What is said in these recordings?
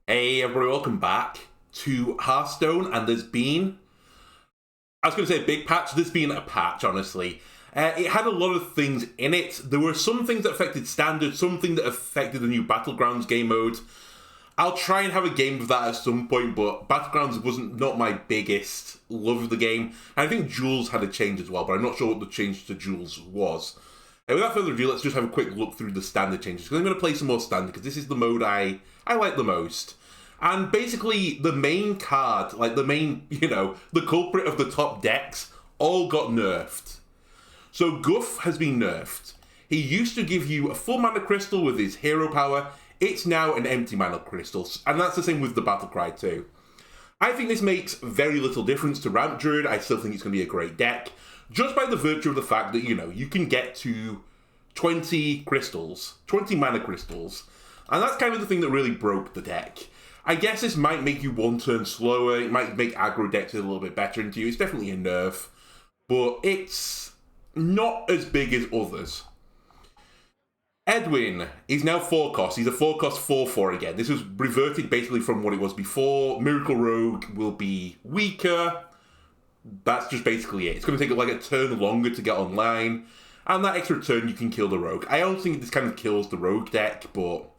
Hey everybody, welcome back to Hearthstone, and there's been, I was going to say a big patch, there's been a patch, honestly. It had a lot of things in it. There were some things that affected Standard, something that affected the new Battlegrounds game mode. I'll try and have a game of that at some point, but Battlegrounds wasn't not my biggest love of the game. And I think Duels had a change as well, but I'm not sure what the change to Duels was. Without further ado, let's just have a quick look through the Standard changes, because I'm going to play some more Standard, because this is the mode I like the most. And basically, the main card, like the main, the culprit of the top decks, all got nerfed. So Guff has been nerfed. He used to give you a full mana crystal with his hero power. It's now an empty mana crystal, and that's the same with the battle cry too. I think this makes very little difference to Ramp Druid. I still think it's going to be a great deck, just by the virtue of the fact that, you can get to 20 crystals, 20 mana crystals, and that's kind of the thing that really broke the deck. I guess this might make you one turn slower, it might make aggro decks a little bit better into you, it's definitely a nerf, but it's not as big as others. Edwin is now 4 cost, he's a 4 cost 4/4 again. This was reverted basically from what it was before. Miracle Rogue will be weaker, that's just basically it. It's going to take like a turn longer to get online, and that extra turn you can kill the Rogue. I don't think this kind of kills the Rogue deck, but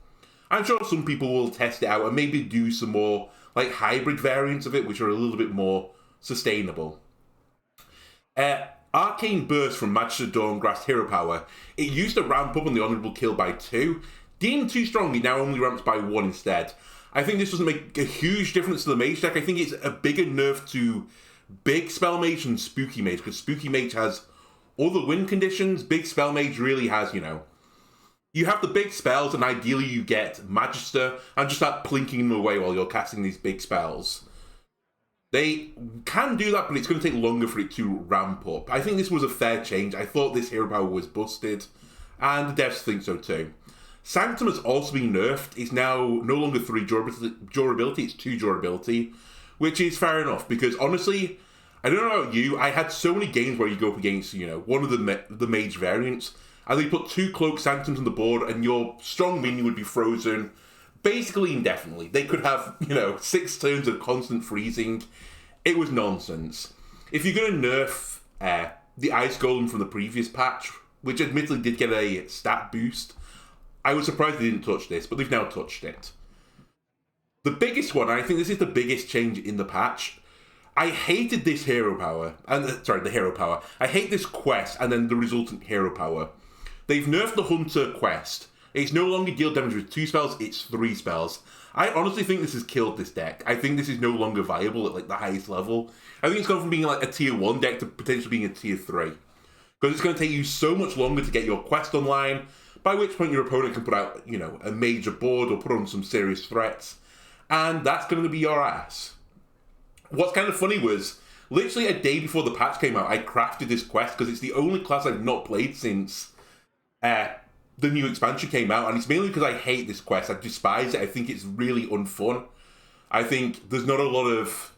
I'm sure some people will test it out and maybe do some more like hybrid variants of it, which are a little bit more sustainable. Arcane Burst from Magister Dawngrasp hero power. It used to ramp up on the honourable kill by 2. Deemed too strong, it now only ramps by 1 instead. I think this doesn't make a huge difference to the mage deck. I think it's a bigger nerf to Big Spell Mage and Spooky Mage, because Spooky Mage has all the win conditions. Big Spell Mage really has, you have the big spells, and ideally you get Magister, and just start plinking them away while you're casting these big spells. They can do that, but it's going to take longer for it to ramp up. I think this was a fair change. I thought this hero power was busted, and the devs think so too. Sanctum has also been nerfed. It's now no longer 3 durability, it's 2 durability, which is fair enough, because honestly, I don't know about you, I had so many games where you go up against, one of the mage variants, and they put 2 Cloak Sanctums on the board, and your strong minion would be frozen basically indefinitely. They could have, 6 turns of constant freezing. It was nonsense. If you're going to nerf the Ice Golem from the previous patch, which admittedly did get a stat boost, I was surprised they didn't touch this, but they've now touched it. The biggest one, and I think this is the biggest change in the patch, I hated this hero power, the hero power. I hate this quest and then the resultant hero power. They've nerfed the Hunter quest. It's no longer deal damage with 2 spells, it's 3 spells. I honestly think this has killed this deck. I think this is no longer viable at the highest level. I think it's gone from being a tier 1 deck to potentially being a tier 3. Because it's going to take you so much longer to get your quest online, by which point your opponent can put out, a major board or put on some serious threats. And that's going to be your ass. What's kind of funny was, literally a day before the patch came out, I crafted this quest because it's the only class I've not played since the new expansion came out, and it's mainly because I hate this quest. I despise it. I think it's really unfun. I think there's not a lot of...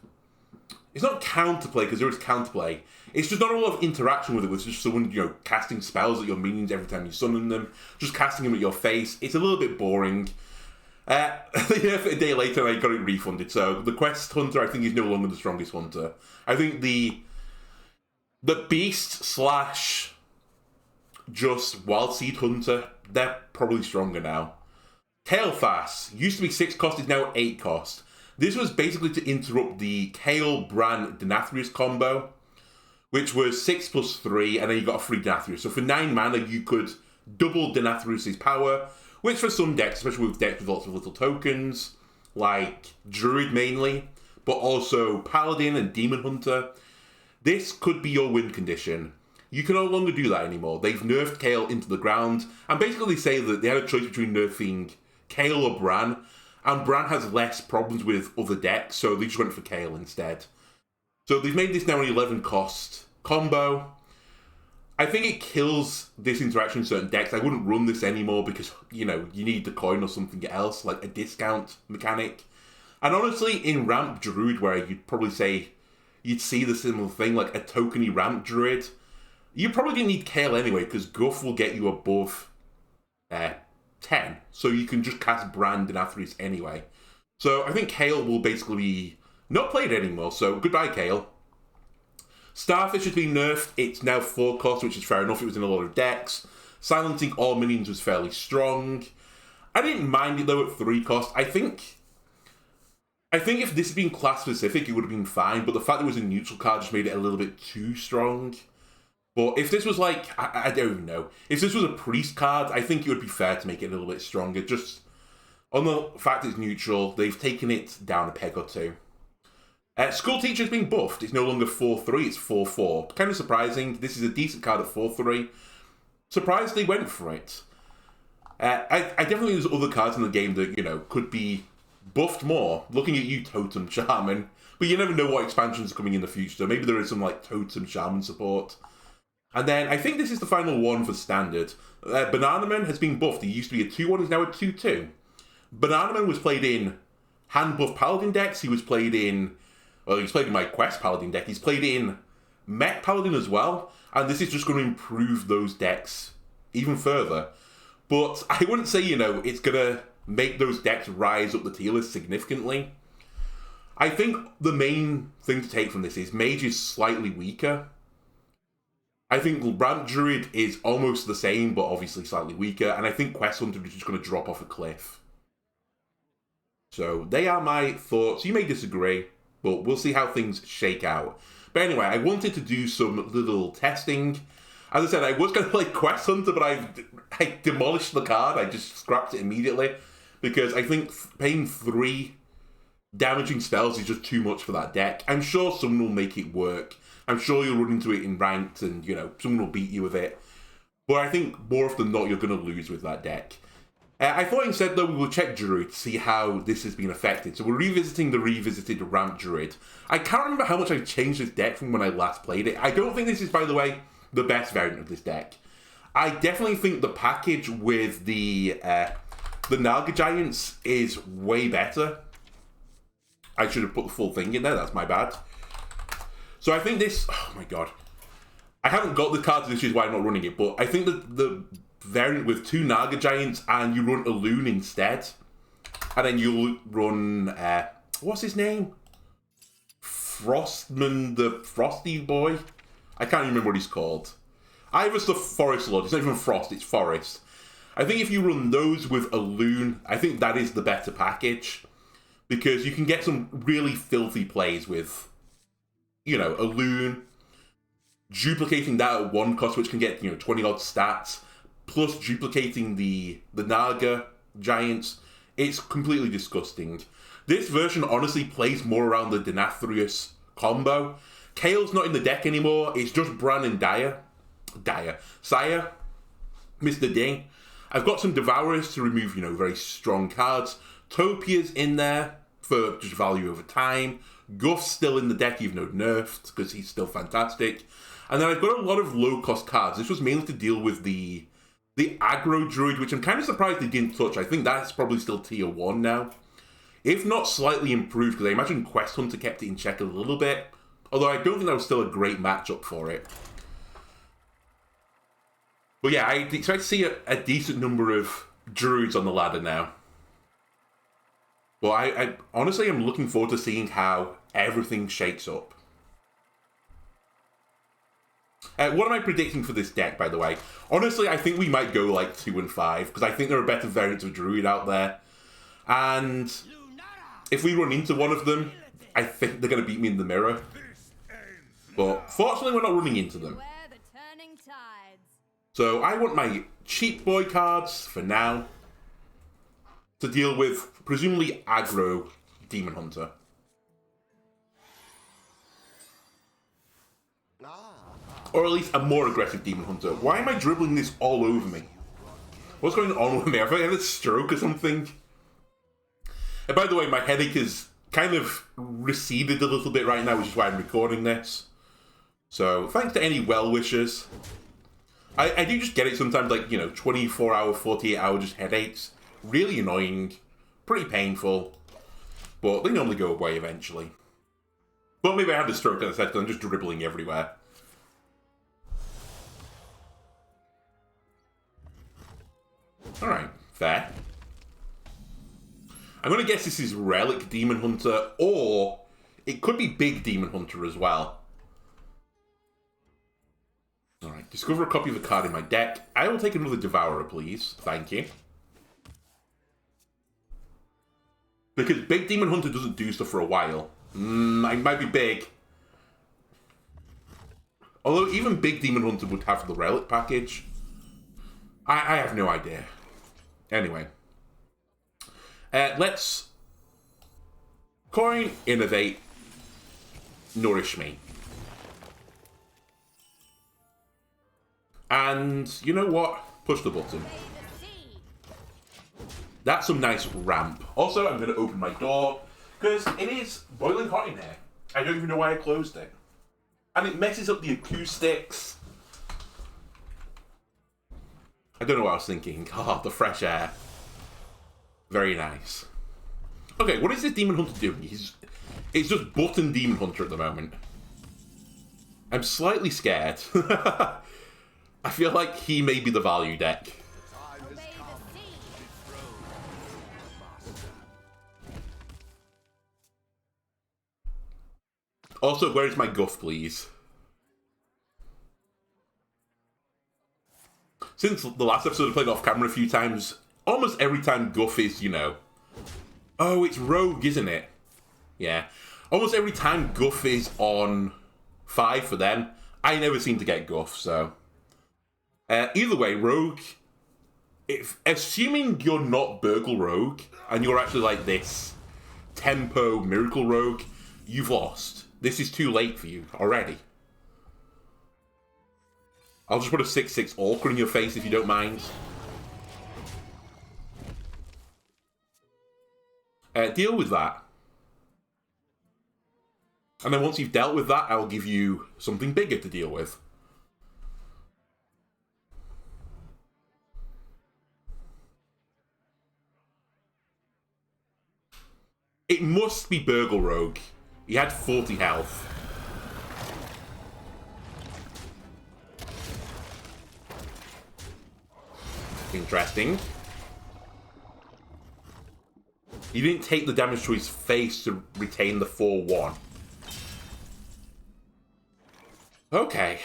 It's not counterplay, because there is counterplay. It's just not a lot of interaction with it. It's just someone, casting spells at your minions every time you summon them, just casting them at your face. It's a little bit boring. They nerfed it a day later and I got it refunded, so the quest hunter I think is no longer the strongest hunter. I think the beast / just Wild Seed Hunter, they're probably stronger now. Kael'thas used to be 6 cost, is now 8 cost. This was basically to interrupt the Kael, Bran, Denathrius combo, which was 6+3, and then you got a free Denathrius. So for 9 mana, you could double Denathrius' power, which for some decks, especially with decks with lots of little tokens, like Druid mainly, but also Paladin and Demon Hunter, this could be your win condition. You can no longer do that anymore. They've nerfed Kael into the ground, and basically say that they had a choice between nerfing Kael or Bran, and Bran has less problems with other decks, so they just went for Kael instead. So they've made this now an 11 cost combo. I think it kills this interaction in certain decks. I wouldn't run this anymore because, you need the coin or something else, like a discount mechanic. And honestly, in Ramp Druid, where you'd probably say you'd see the similar thing, like a tokeny Ramp Druid, you probably didn't need Kael anyway, because Guff will get you above 10. So you can just cast Bran Denathrius anyway. So I think Kale will basically be not played anymore, so goodbye Kale. Starfish has been nerfed, it's now 4 cost, which is fair enough, it was in a lot of decks. Silencing all minions was fairly strong. I didn't mind it though at 3 cost. I think if this had been class specific, it would have been fine, but the fact it was a neutral card just made it a little bit too strong. But if this was like, I don't even know, if this was a priest card, I think it would be fair to make it a little bit stronger. Just on the fact it's neutral, they've taken it down a peg or two. School Teacher's been buffed. It's no longer 4-3, it's 4-4. Kind of surprising. This is a decent card at 4-3. Surprised they went for it. I definitely think there's other cards in the game that, you know, could be buffed more. Looking at you, Totem Shaman. But you never know what expansions are coming in the future. So maybe there is some, like, Totem Shaman support. And then, I think this is the final one for Standard. Bananaman has been buffed. He used to be a 2-1, he's now a 2-2. Bananaman was played in hand buff Paladin decks. He was played in... Well, he's played in my Quest Paladin deck. He's played in Mech Paladin as well. And this is just going to improve those decks even further. But I wouldn't say, you know, it's going to make those decks rise up the tier list significantly. I think the main thing to take from this is Mage is slightly weaker. I think Ramp Druid is almost the same, but obviously slightly weaker. And I think Quest Hunter is just going to drop off a cliff. So they are my thoughts. You may disagree, but we'll see how things shake out. But anyway, I wanted to do some little testing. As I said, I was going to play Quest Hunter, but I demolished the card. I just scrapped it immediately. Because I think paying 3 damaging spells is just too much for that deck. I'm sure someone will make it work. I'm sure you'll run into it in ranked and, you know, someone will beat you with it. But I think more often than not, you're going to lose with that deck. I thought instead, though, we will check Druid to see how this has been affected. So we're revisiting the revisited Ramp Druid. I can't remember how much I've changed this deck from when I last played it. I don't think this is, by the way, the best variant of this deck. I definitely think the package with the Naga Giants is way better. I should have put the full thing in there, that's my bad. So I think this... Oh my god. I haven't got the cards, which is why I'm not running it, but I think that the variant with 2 Naga Giants and you run a Loon instead. And then you'll run, what's his name? Frostman the Frosty Boy? I can't even remember what he's called. Ivar's the Forest Lord. It's not even Frost, it's Forest. I think if you run those with a Loon, I think that is the better package. Because you can get some really filthy plays with, you know, a Loon. Duplicating that at 1 cost, which can get, you know, 20-odd stats. Plus duplicating the Naga Giants, it's completely disgusting. This version honestly plays more around the Denathrius combo. Kale's not in the deck anymore, it's just Bran and Sire, Mr. Ding. I've got some Devourers to remove, you know, very strong cards. Topia's in there for just value over time. Guff's still in the deck even though nerfed, because he's still fantastic. And then I've got a lot of low-cost cards. This was mainly to deal with the aggro Druid, which I'm kind of surprised they didn't touch. I think that's probably still tier 1 now. If not slightly improved, because I imagine Quest Hunter kept it in check a little bit. Although I don't think that was still a great matchup for it. But yeah, I expect to see a decent number of Druids on the ladder now. Well, I honestly am looking forward to seeing how everything shakes up. What am I predicting for this deck, by the way? Honestly, I think we might go like 2 and 5, because I think there are better variants of Druid out there. And if we run into one of them, I think they're going to beat me in the mirror. But fortunately, we're not running into them. So I want my cheap boy cards for now to deal with presumably aggro Demon Hunter. Or at least a more aggressive Demon Hunter. Why am I dribbling this all over me? What's going on with me? Have I had a stroke or something? And by the way, my headache is kind of receded a little bit right now, which is why I'm recording this. So, thanks to any well-wishers. I do just get it sometimes, like, you know, 24-hour, 48-hour just headaches. Really annoying. Pretty painful. But they normally go away eventually. But maybe I had a stroke, as I said, because I'm just dribbling everywhere. Alright, fair. I'm going to guess this is Relic Demon Hunter, or it could be Big Demon Hunter as well. Alright, discover a copy of a card in my deck. I will take another Devourer, please. Thank you. Because Big Demon Hunter doesn't do stuff for a while. It might be big. Although even Big Demon Hunter would have the Relic package. I have no idea. Anyway. Let's... Coin, Innovate, Nourish Me. And you know what? Push the button. That's some nice ramp. Also, I'm going to open my door because it is boiling hot in here. I don't even know why I closed it. And it messes up the acoustics. I don't know what I was thinking. Oh, the fresh air. Very nice. Okay, what is this Demon Hunter doing? It's just button Demon Hunter at the moment. I'm slightly scared. I feel like he may be the value deck. Also, where is my Guff, please? Since the last episode I played off camera a few times, almost every time Guff is, you know... Oh, it's Rogue, isn't it? Yeah. Almost every time Guff is on 5 for them, I never seem to get Guff, so... either way, Rogue... Assuming you're not Burgle Rogue, and you're actually like this Tempo Miracle Rogue, you've lost. This is too late for you already. I'll just put a 6/6 Orca in your face if you don't mind. Deal with that. And then once you've dealt with that, I'll give you something bigger to deal with. It must be Burgle Rogue. He had 40 health. Interesting. He didn't take the damage to his face to retain the 4/1. Okay.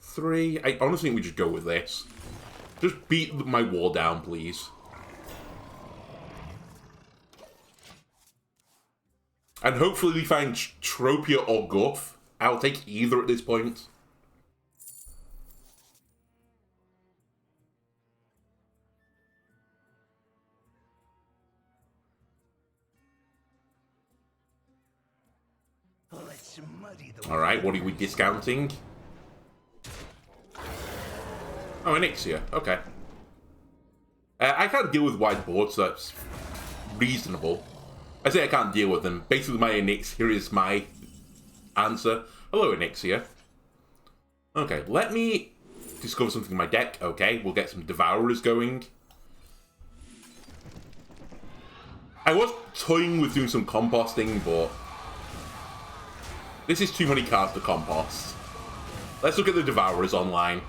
3. I honestly think we just go with this. Just beat my wall down, please. And hopefully we find Tropia or Guff. I'll take either at this point. Alright, what are we discounting? Oh, Onyxia. Okay. I can't deal with wide boards, so that's reasonable. I say I can't deal with them. Basically, my Onyxia is my answer. Hello, Onyxia. Okay, let me discover something in my deck. Okay, we'll get some Devourers going. I was toying with doing some composting, but this is too many cards to compost. Let's look at the Devourers online.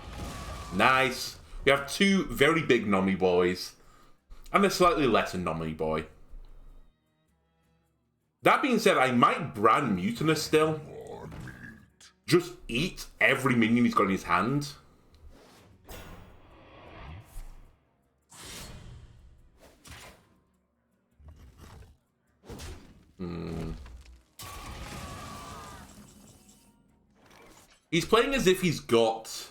Nice. We have 2 very big Nomi boys, and a slightly lesser Nomi boy. That being said, I might brand Mutinous still. Just eat every minion he's got in his hand. He's playing as if he's got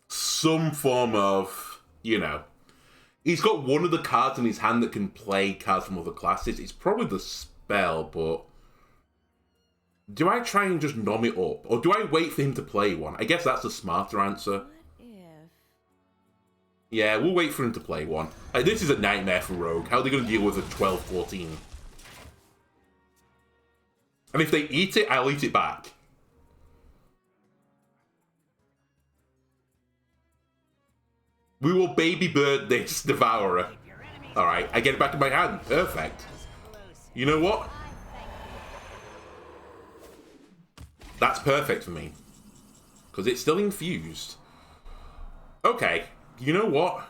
some form of, you know... He's got one of the cards in his hand that can play cards from other classes. It's probably the spell, but... Do I try and just nom it up? Or do I wait for him to play one? I guess that's the smarter answer. Yeah, we'll wait for him to play one. This is a nightmare for Rogue. How are they going to deal with a 12-14? And if they eat it, I'll eat it back. We will baby bird this Devourer. Alright, I get it back in my hand. Perfect. You know what? That's perfect for me. Because it's still infused. Okay, you know what?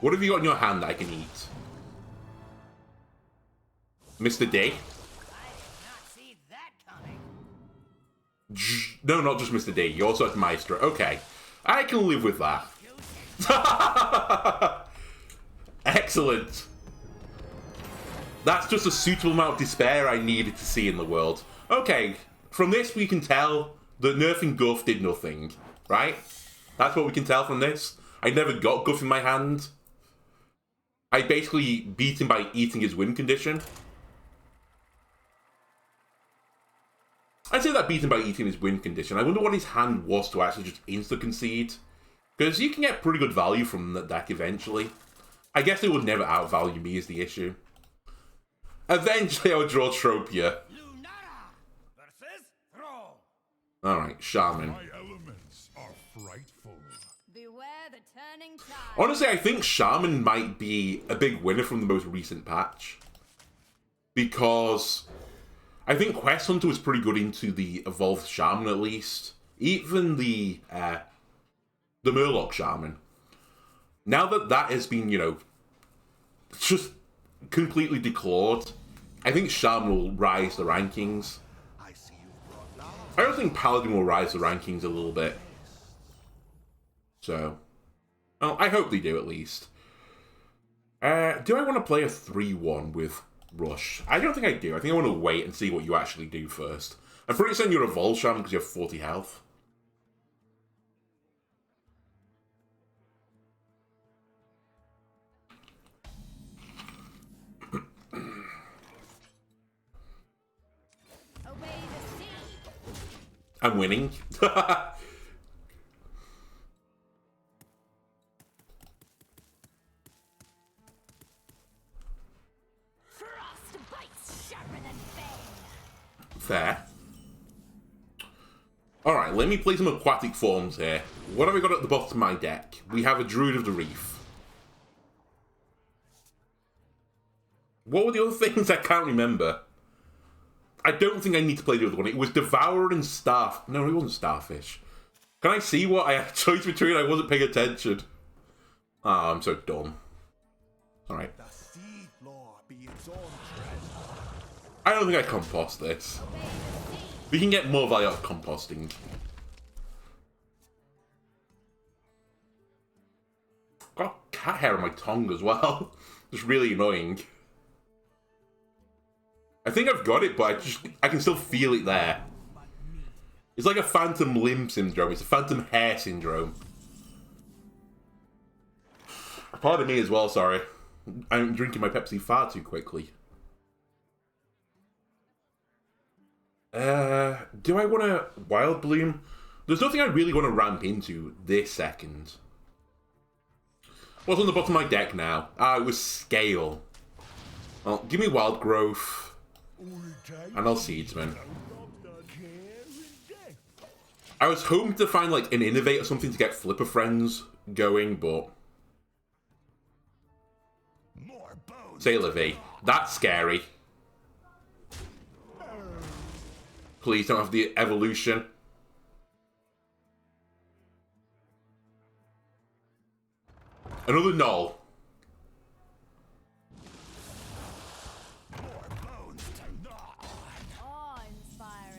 What have you got in your hand that I can eat? Mr. D? No, not just Mr. D. You also have Maestro. Okay. I can live with that. Excellent. That's just a suitable amount of despair I needed to see in the world. Okay. From this, we can tell that nerfing Guff did nothing. Right? That's what we can tell from this. I never got Guff in my hand. I basically beat him by eating his win condition. I'd say that beat him by eating his win condition. I wonder what his hand was to actually just insta-concede. Because you can get pretty good value from that deck eventually. I guess it would never outvalue me is the issue. Eventually I would draw Tropia. Alright, Shaman. My elements are frightful. Beware the turning tide. Honestly, I think Shaman might be a big winner from the most recent patch. Because I think Quest Hunter was pretty good into the evolved Shaman at least. Even the Murloc Shaman. Now that that has been, you know, just completely declawed, I think Shaman will rise the rankings. I don't think Paladin will rise the rankings a little bit. So, well, I hope they do at least. Do I want to play a 3-1 with Rush? I don't think I do. I think I want to wait and see what you actually do first. I'm pretty certain you're a Vol Shaman because you have 40 health. I'm winning. Fair. Alright, let me play some aquatic forms here. What have we got at the bottom of my deck? We have a Druid of the Reef. What were the other things? I can't remember. I don't think I need to play the other one. It was Devourer and Starf. No, it wasn't Starfish. Can I see what I had a choice between? I wasn't paying attention. Oh, I'm so dumb. Alright. I don't think I compost this. We can get more value out of composting. Got cat hair on my tongue as well. It's really annoying. I think I've got it, but I can still feel it there. It's like a phantom limb syndrome. It's a phantom hair syndrome. Pardon me as well, sorry. I'm drinking my Pepsi far too quickly. Do I want to Wild Bloom? There's nothing I really want to ramp into this second. What's on the bottom of my deck now? It was Scale. Well, give me Wild Growth. And I'll Seedsman. I was hoping to find like an Innovate or something to get Flipper Friends going, but Sailor V. That's scary. Please don't have the evolution. Another Null.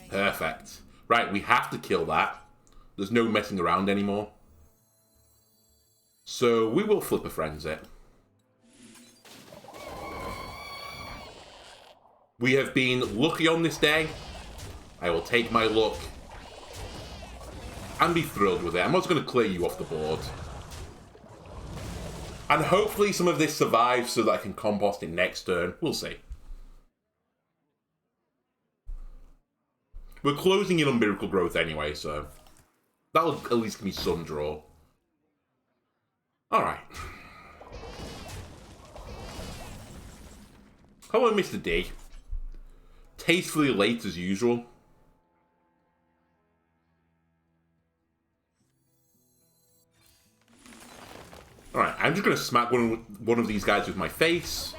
Perfect. Right, we have to kill that. There's no messing around anymore. So we will Flipper Friends it. We have been lucky on this day. I will take my luck and be thrilled with it. I'm also going to clear you off the board. And hopefully some of this survives so that I can compost it next turn. We'll see. We're closing in on Miracle Growth anyway, so that'll at least give me some draw. Alright. Hello, Mr. D. Tastefully late as usual. Alright, I'm just going to smack one of these guys with my face.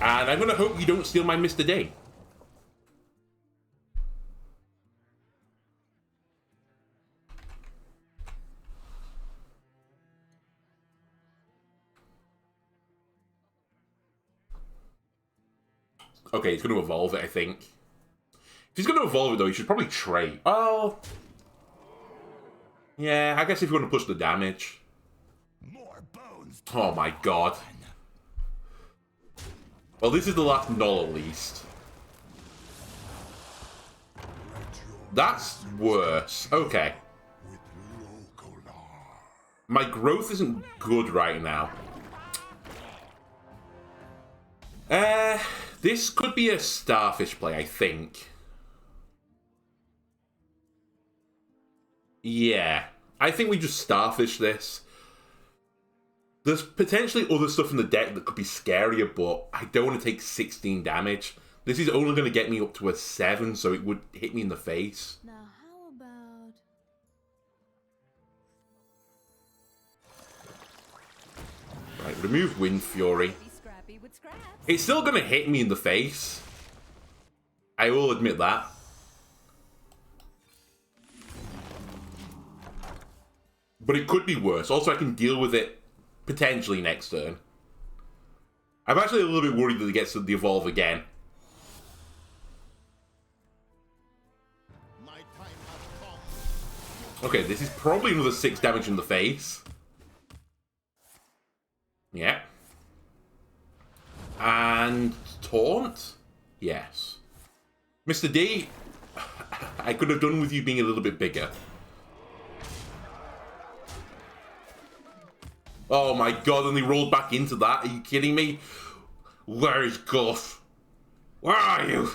And I'm going to hope you don't steal my Mr. D. Okay, he's going to evolve it, I think. If he's going to evolve it, though, he should probably trade. Oh. Yeah, I guess if you want to push the damage. More bones. Oh my god. Well, this is the last null at least. That's worse. Okay. My growth isn't good right now. This could be a starfish play, I think. Yeah. I think we just starfish this. There's potentially other stuff in the deck that could be scarier, but I don't want to take 16 damage. This is only going to get me up to a 7, so it would hit me in the face. Now how about... Right, remove Wind Fury. Scrappy with scraps. It's still going to hit me in the face. I will admit that. But it could be worse. Also, I can deal with it potentially next turn. I'm actually a little bit worried that he gets to the evolve again. Okay, this is probably another 6 damage in the face. Yeah. And taunt? Yes. Mr. D, I could have done with you being a little bit bigger. Oh my god, and they rolled back into that. Are you kidding me? Where is Guff? Where are you?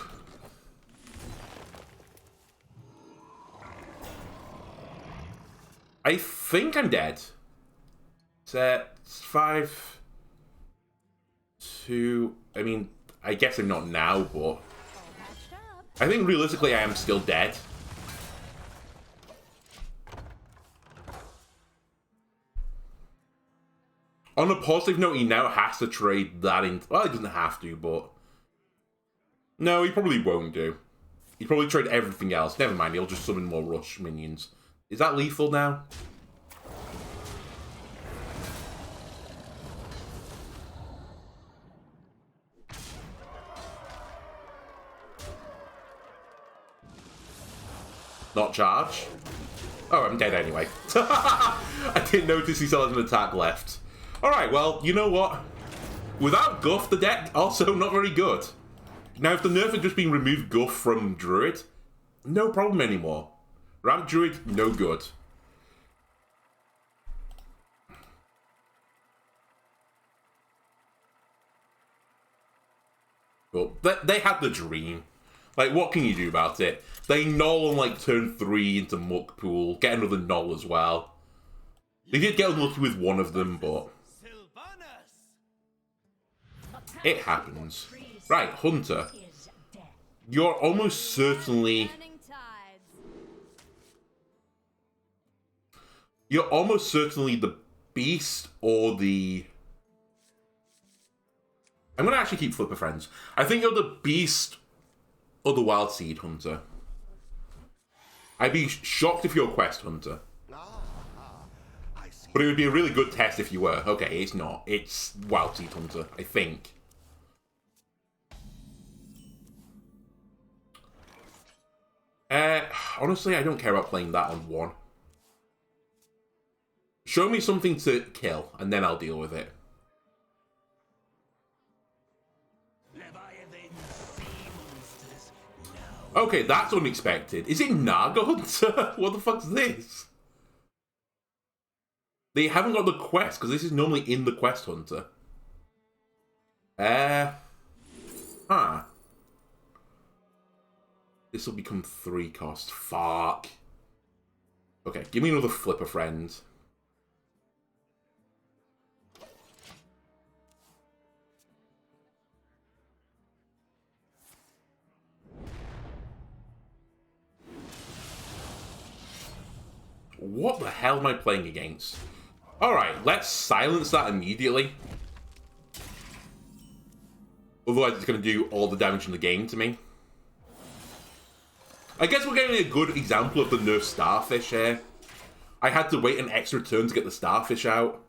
I think I'm dead. It's 5, 2. I mean, I guess I'm not now, but I think realistically I am still dead. On a positive note, he now has to trade that in. Well, he doesn't have to, but no, he probably won't do. He'd probably trade everything else. Never mind, he'll just summon more rush minions. Is that lethal now? Not charge? Oh, I'm dead anyway. I didn't notice he still has an attack left. Alright, well, you know what? Without Guff, the deck also not very good. Now, if the nerf had just been removed Guff from Druid, no problem anymore. Ramp Druid, no good. But they had the dream. Like, what can you do about it? They null on, like, turn 3 into Muck Pool. Get another null as well. They did get unlucky with one of them, but it happens. Right, Hunter. You're almost certainly... You're almost certainly the Beast or the... I'm going to actually keep Flipper Friends. I think you're the Beast or the Wild Seed Hunter. I'd be shocked if you're Quest Hunter. But it would be a really good test if you were. Okay, it's not. It's Wild Seed Hunter, I think. Honestly, I don't care about playing that on 1. Show me something to kill, and then I'll deal with it. Okay, that's unexpected. Is it Naga Hunter? What the fuck's this? They haven't got the quest, because this is normally in the Quest Hunter. Huh. This will become 3 cost. Fuck. Okay, give me another Flipper Friend. What the hell am I playing against? Alright, let's silence that immediately. Otherwise it's going to do all the damage in the game to me. I guess we're getting a good example of the nerf Starfish here. I had to wait an extra turn to get the Starfish out.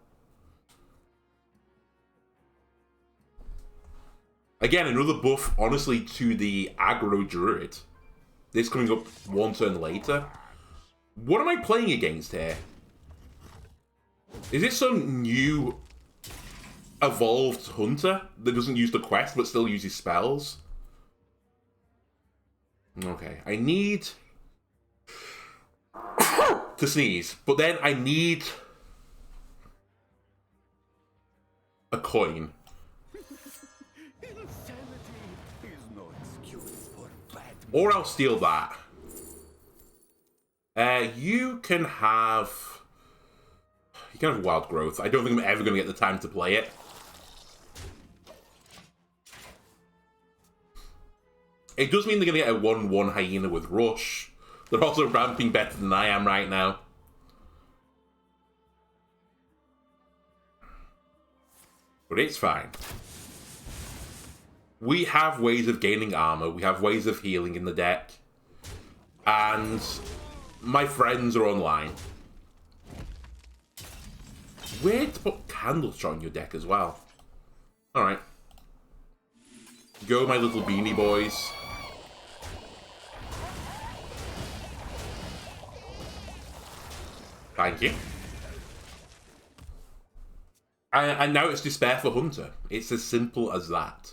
Again, another buff, honestly, to the aggro Druid. This coming up one turn later. What am I playing against here? Is this some new evolved hunter that doesn't use the quest but still uses spells? Okay, I need to sneeze, but then I need a coin. Or I'll steal that. You can have wild growth. I don't think I'm ever going to get the time to play it. It does mean they're going to get a 1/1 hyena with rush. They're also ramping better than I am right now. But it's fine. We have ways of gaining armor. We have ways of healing in the deck. And my friends are online. Weird to put Candle Shot in your deck as well. Alright. Go, my little beanie boys. Thank you. And now it's Despair for Hunter. It's as simple as that.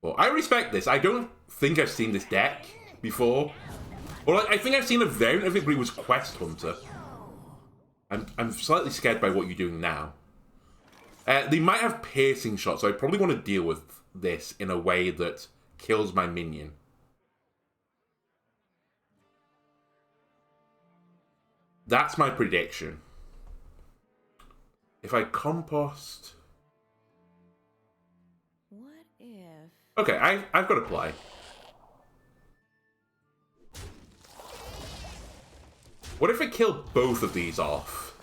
Well, I respect this. I don't think I've seen this deck before. Well, I think I've seen a variant of it, but it was Quest Hunter. I'm slightly scared by what you're doing now. They might have Piercing Shot, so I probably want to deal with this in a way that kills my minion. That's my prediction. If I compost... What if... Okay, I've got to play. What if I kill both of these off?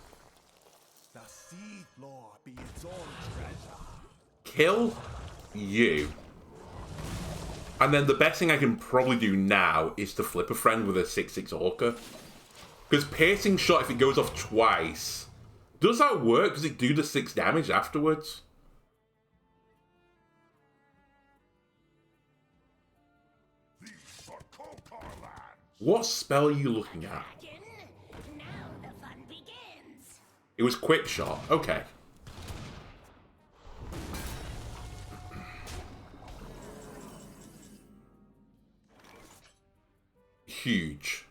The sea floor be its own treasure. Kill you. And then the best thing I can probably do now is to flip a friend with a 6/6 Orca. Because Piercing Shot, if it goes off twice... Does that work? Does it do the 6 damage afterwards? What spell are you looking at? Now the fun begins. It was Quick Shot. Okay. Huge.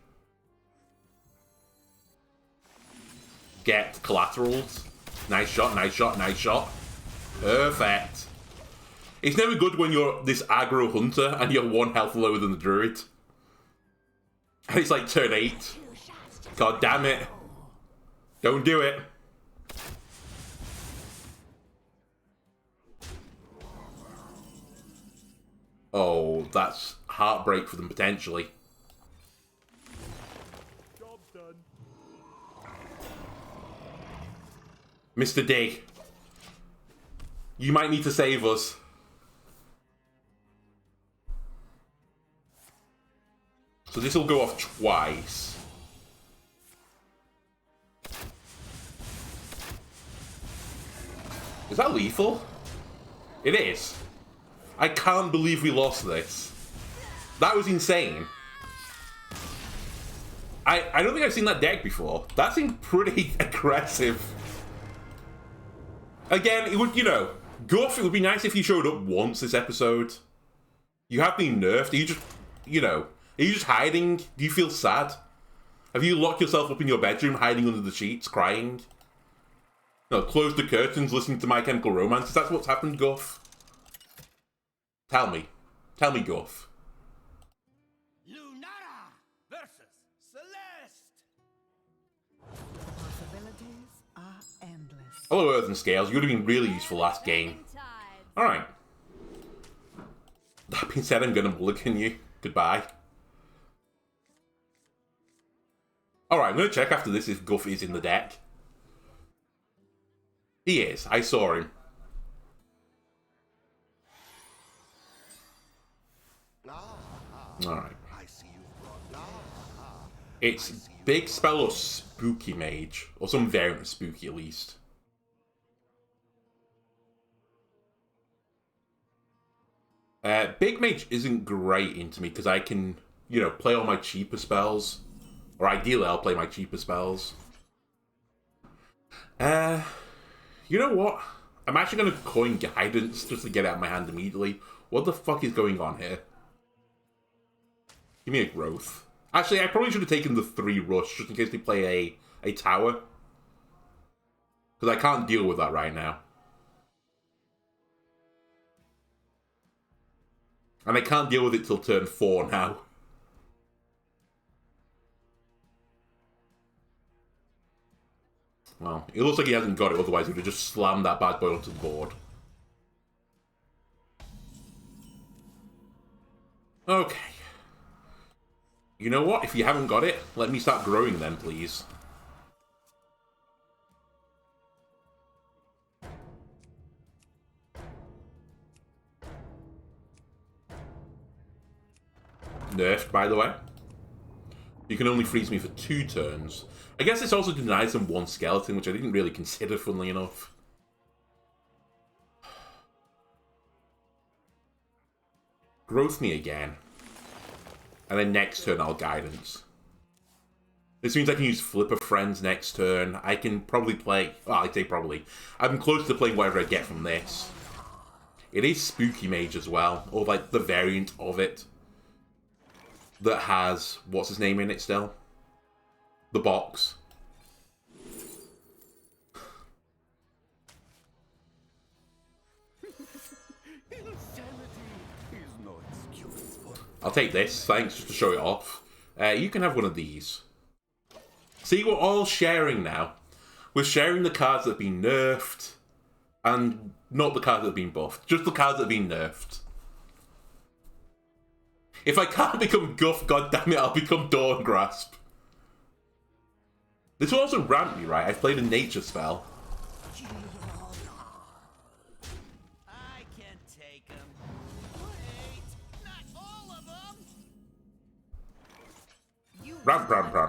Get collaterals. Nice shot, nice shot, nice shot. Perfect. It's never good when you're this aggro hunter and you're 1 health lower than the Druid. And it's like turn 8. God damn it. Don't do it. Oh, that's heartbreak for them potentially. Job done. Mr. D, you might need to save us. So this will go off twice. Is that lethal? It is. I can't believe we lost this. That was insane. I don't think I've seen that deck before. That seemed pretty aggressive. Again, it would, you know, Guff, it would be nice if you showed up once this episode. You have been nerfed. Are you just, you know, are you just hiding? Do you feel sad? Have you locked yourself up in your bedroom, hiding under the sheets, crying? No, close the curtains, listening to My Chemical Romance. Is that what's happened, Guff? Tell me. Tell me, Guff. Lunara versus Celeste. The possibilities are endless. Hello, Earth and Scales. You would have been really useful last game. Alright. That being said, I'm going to mulligan you. Goodbye. Alright, I'm going to check after this if Guff is in the deck. He is. I saw him. Alright. It's Big Spell or Spooky Mage. Or some variant of Spooky, at least. Big Mage isn't great into me because I can, you know, play all my cheaper spells. Or ideally, I'll play my cheaper spells. You know what? I'm actually going to coin Guidance just to get it out of my hand immediately. What the fuck is going on here? Give me a Growth. Actually, I probably should have taken the 3 Rush just in case they play a Tower. Because I can't deal with that right now. And I can't deal with it till turn 4 now. Well, it looks like he hasn't got it, otherwise he would have just slammed that bad boy onto the board. Okay. You know what? If you haven't got it, let me start growing then, please. Nerfed, by the way. You can only freeze me for 2 turns. I guess this also denies them 1 skeleton, which I didn't really consider, funnily enough. Growth me again. And then next turn I'll Guidance. This means I can use Flipper Friends next turn. I can probably play... Well, I say probably. I'm close to playing whatever I get from this. It is Spooky Mage as well. Or like the variant of it. That has... What's his name in it still? The box. I'll take this, thanks, just to show it off. You can have one of these. See, we're all sharing now. We're sharing the cards that have been nerfed, and not the cards that have been buffed. Just the cards that have been nerfed. If I can't become Guff, goddammit, I'll become Dawn Grasp. This will also ramp me, right? I've played a nature spell. I can take them. Wait, not all of them.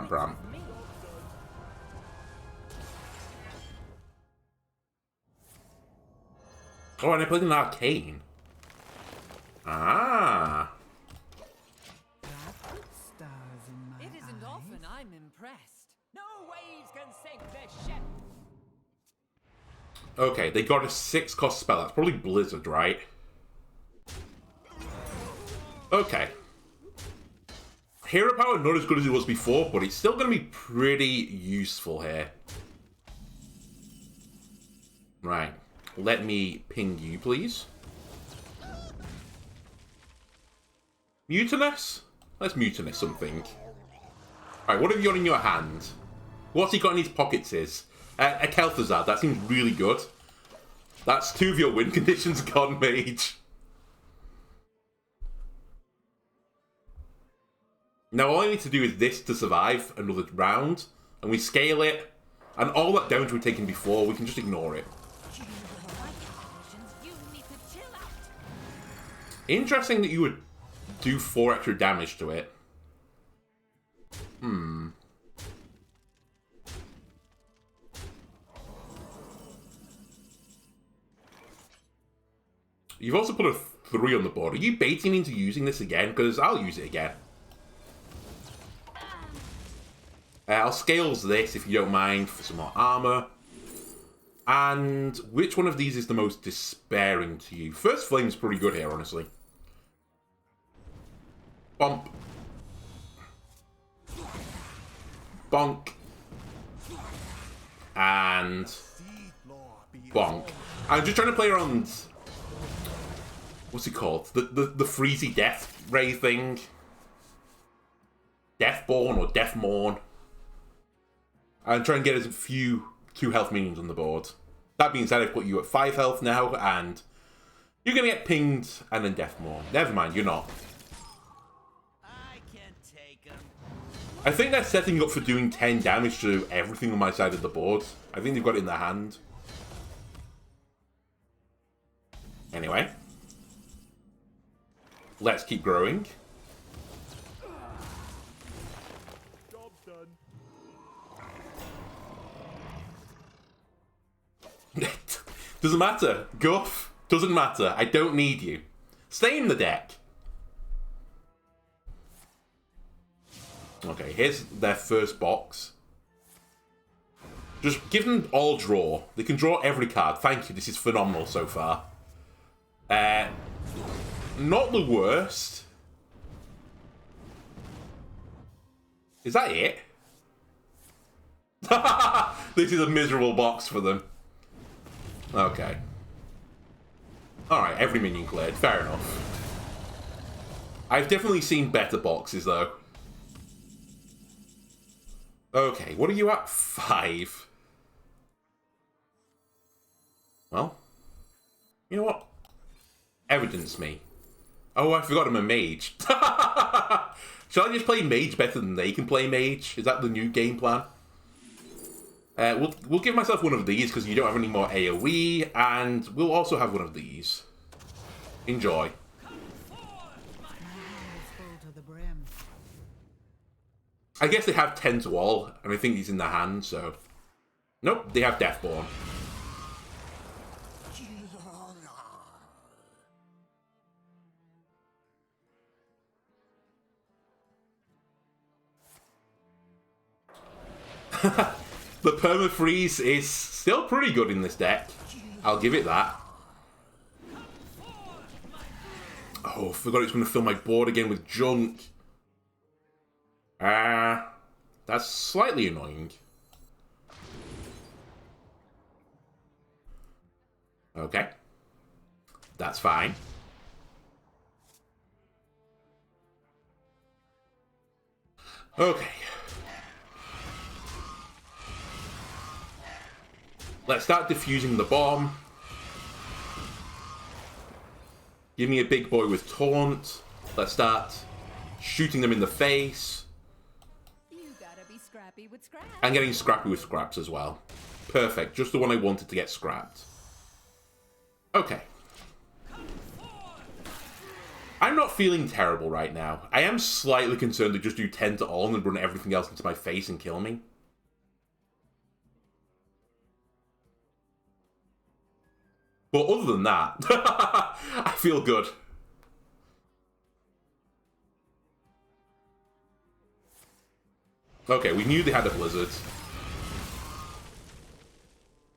Ram. Oh, and I played an Arcane. Ah. Stars in my It isn't eyes. often I'm impressed. No waves can sink this ship. Okay, they got a 6-cost spell. That's probably Blizzard, right? Okay. Hero power, not as good as it was before, but it's still going to be pretty useful here. Right. Let me ping you, please. Mutinous? Let's mutinous something. Alright, what have you got in your hand? What's he got in his pockets is? A Kel'Thuzad, that seems really good. That's 2 of your win conditions gone, mage. Now all I need to do is this to survive another round, and we scale it, and all that damage we've taken before, we can just ignore it. You need to chill out. Interesting that you would do 4 extra damage to it. You've also put a 3 on the board. Are you baiting me into using this again? Because I'll use it again. I'll scales this, if you don't mind, for some more armor. And which one of these is the most despairing to you? First Flame's pretty good here, honestly. Bump. Bonk. And bonk. I'm just trying to play around... What's it called? The freezy death ray thing. Deathborn or Deathmorn. And try and get as few 2 health minions on the board. That being said, I've put you at 5 health now, and you're going to get pinged and then Deathmorn. Never mind, you're not. I can take them. I think they're setting up for doing 10 damage to everything on my side of the board. I think they've got it in their hand. Anyway. Let's keep growing. Job done. Doesn't matter. Guff, doesn't matter. I don't need you. Stay in the deck. Okay, here's their first box. Just give them all draw. They can draw every card. Thank you, this is phenomenal so far. Not the worst. Is that it? This is a miserable box for them. Okay. Alright, every minion cleared. Fair enough. I've definitely seen better boxes, though. Okay, what are you at? 5. Well, you know what? Evidence me. Oh, I forgot I'm a mage. Shall I just play mage better than they can play mage? Is that the new game plan? We'll give myself one of these because you don't have any more AoE, and we'll also have one of these. Enjoy. I guess they have 10 to all, and I think he's in their hand, so... Nope, they have Deathborn. The permafreeze is still pretty good in this deck. I'll give it that. Oh, I forgot it's going to fill my board again with junk. That's slightly annoying. Okay. That's fine. Okay. Let's start defusing the bomb. Give me a big boy with taunt. Let's start shooting them in the face. You gotta be scrappy with scraps. And getting scrappy with scraps as well. Perfect. Just the one I wanted to get scrapped. Okay. I'm not feeling terrible right now. I am slightly concerned to just do 10 to all and run everything else into my face and kill me. But other than that, I feel good. Okay, we knew they had a blizzard.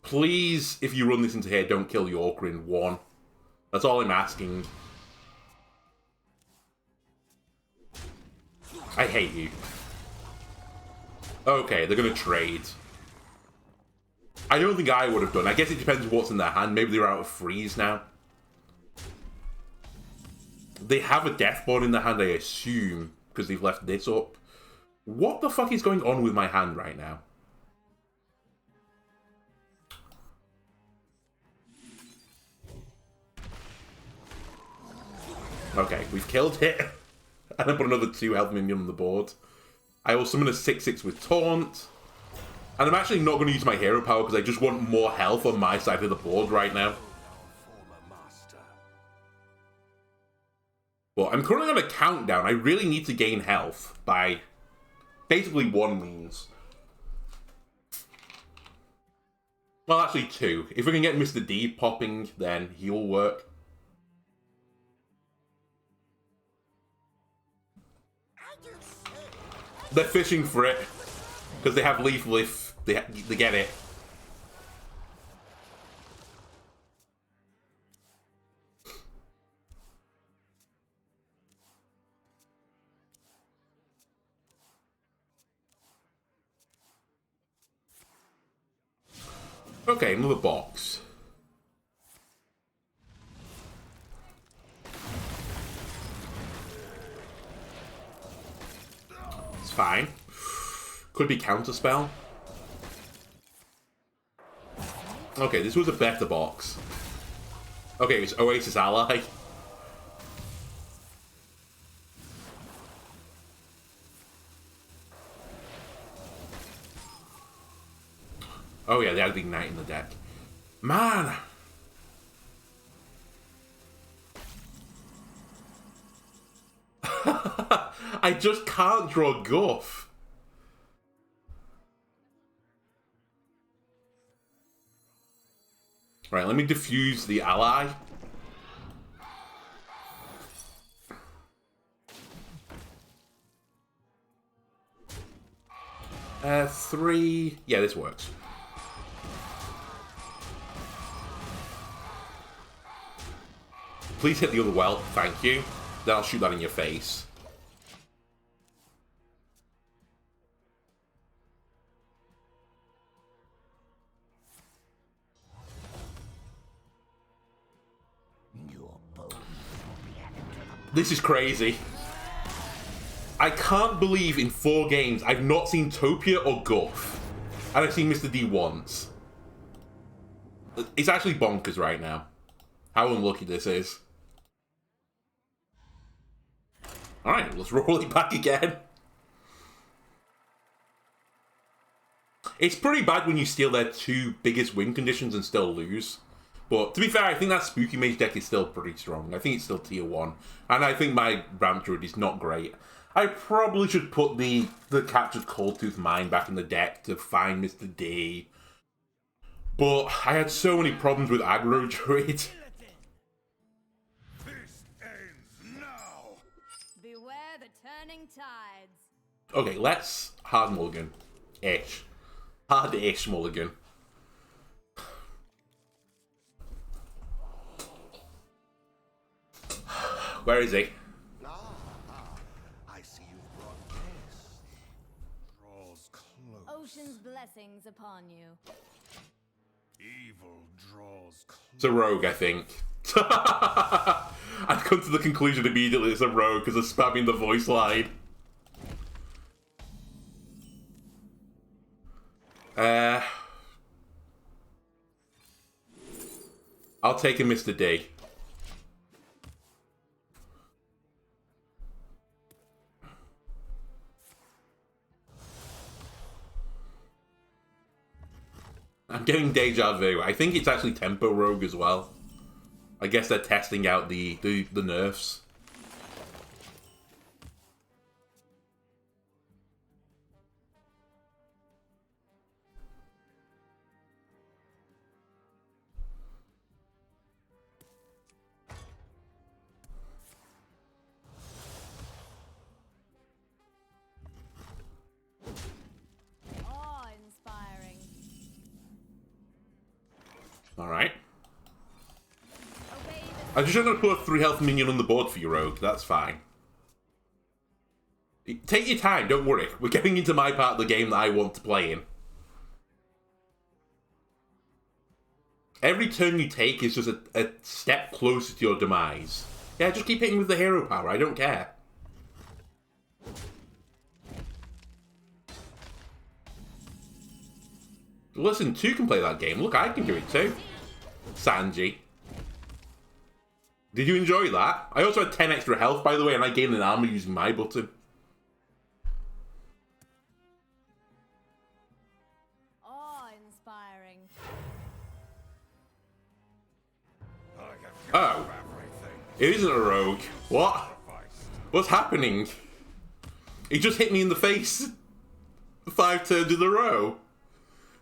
Please, if you run this into here, don't kill Yorker in 1. That's all I'm asking. I hate you. Okay, they're gonna trade. I don't think I would have done. I guess it depends what's in their hand. Maybe they're out of freeze now. They have a Deathborn in their hand, I assume, because they've left this up. What the fuck is going on with my hand right now? Okay, we've killed it. And I put another 2 health minion on the board. I will summon a 6/6 with taunt. And I'm actually not going to use my hero power because I just want more health on my side of the board right now. Well, I'm currently on a countdown. I really need to gain health by basically 1 means. Well, actually 2. If we can get Mr. D popping, then he'll work. They're fishing for it because they have lethal if they get it. Okay, another box. It's fine. Could be counterspell. Okay, this was a better box. Okay, it's Oasis Ally. Oh yeah, they had the Ignite in the deck. Man! I just can't draw Guff. Right, let me defuse the ally. 3... Yeah, this works. Please hit the other well, thank you. Then I'll shoot that in your face. This is crazy. I can't believe in 4 games I've not seen Topia or Guff. And I've seen Mr. D once. It's actually bonkers right now. How unlucky this is. Alright, let's roll it back again. It's pretty bad when you steal their 2 biggest win conditions and still lose. But to be fair, I think that Spooky Mage deck is still pretty strong. I think it's still tier 1. And I think my Ramp Druid is not great. I probably should put the captured Coldtooth Mine back in the deck to find Mr. D. But I had so many problems with aggro Druid. This ends now. Beware the turning tides. Okay, let's hard mulligan. Ish. Hard-ish mulligan. Where is he? I see you've brought guests. Draws close. Ocean's blessings upon you. Evil draws close. It's a rogue, I think. I've come to the conclusion immediately it's a rogue because of spamming the voice line. I'll take a Mr. D. I'm getting deja vu. I think it's actually Tempo Rogue as well. I guess they're testing out the nerfs. Awe-inspiring. Alright. Obey I'm just going to put a 3 health minion on the board for you, Rogue. That's fine. Take your time, don't worry. We're getting into my part of the game that I want to play in. Every turn you take is just a step closer to your demise. Yeah, just keep hitting with the hero power, I don't care. Listen, 2 can play that game. Look, I can do it too. Sanji. Did you enjoy that? I also had 10 extra health, by the way, and I gained an armor using my button. awe-inspiring. Oh. It isn't a rogue. What? What's happening? He just hit me in the face 5 turns in a row.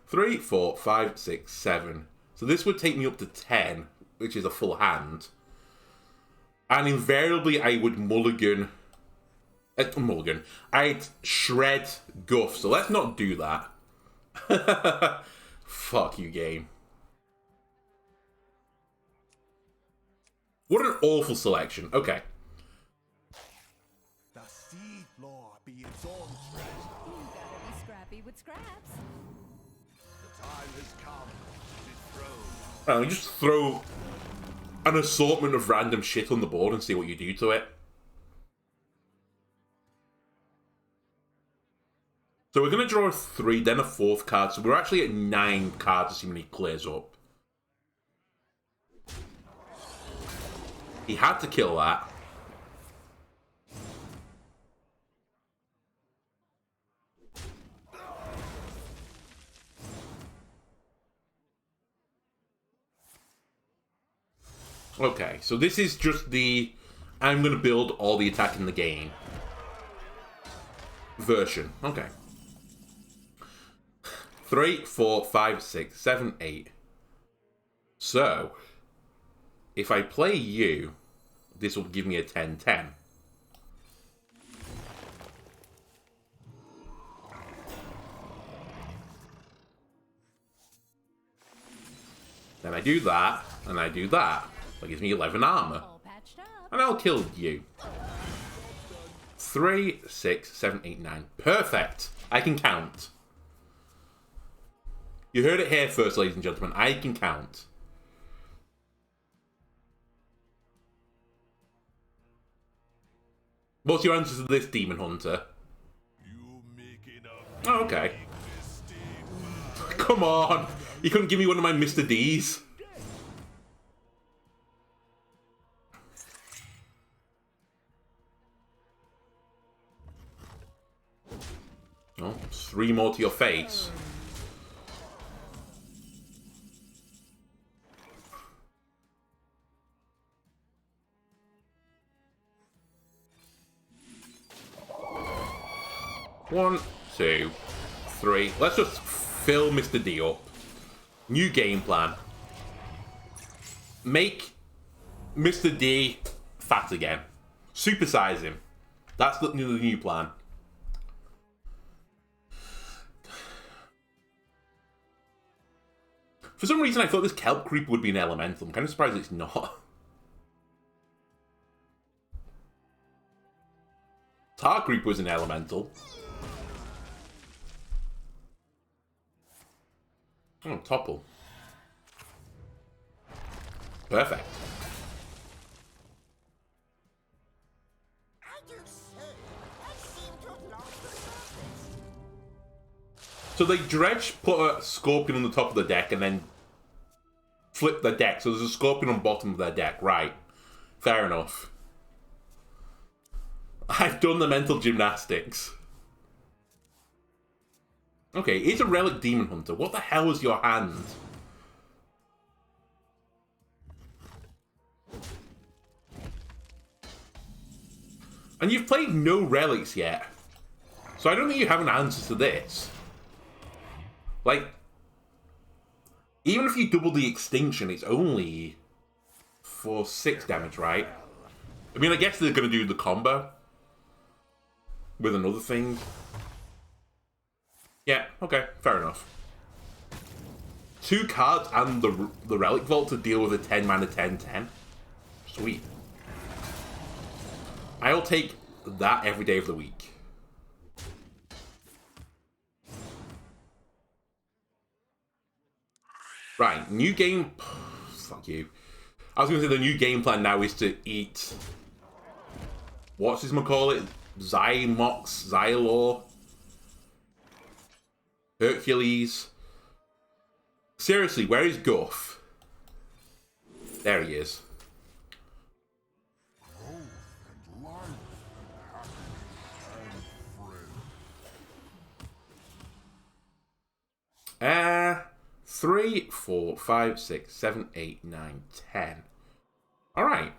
3, 4, 5, 6, 7. So this would take me up to 10, which is a full hand. And invariably I would mulligan. I'd shred Guff, so let's not do that. Fuck you, game. What an awful selection. Okay. The Seed Lord be its own treasure. You gotta be scrappy with scraps. The time has come to dethrone. Well, just throw an assortment of random shit on the board and see what you do to it. So we're going to draw a 3, then a 4th card. So we're actually at 9 cards, assuming he clears up. He had to kill that. Okay, so this is just the I'm going to build all the attack in the game version. Okay. 3, 4, 5, 6, 7, 8. So, if I play you, this will give me a 10-10. I do that, and I do that. That gives me 11 armor. All patched up. And I'll kill you. 3, 6, 7, 8, 9. Perfect. I can count. You heard it here first, ladies and gentlemen. I can count. What's your answer to this, Demon Hunter? Oh, okay. Come on. You couldn't give me one of my Mr. D's. Oh, 3 more to your face. One, 2, 3. Let's just fill Mr. D up. New game plan. Make Mr. D fat again. Supersize him. That's the new plan. For some reason, I thought this Kelp Creeper would be an elemental. I'm kind of surprised it's not. Tar Creeper was an elemental. Oh, topple. Perfect. So they dredge, put a scorpion on the top of the deck, and then flip the deck. So there's a scorpion on the bottom of their deck. Right. Fair enough. I've done the mental gymnastics. Okay, it's a relic demon hunter. What the hell is your hand? And you've played no relics yet. So I don't think you have an answer to this. Like, even if you double the extinction, it's only for 6 damage, right? I mean, I guess they're going to do the combo with another thing. Yeah, okay, fair enough. 2 cards and the Relic Vault to deal with a 10 mana 10/10. Sweet. I'll take that every day of the week. Right, new game... Fuck you. I was going to say the new game plan now is to eat... What's his call it? Zymox, Xylor, Hercules. Seriously, where is Guff? There he is. Three, 4, 5, 6, 7, 8, 9, 10. Alright.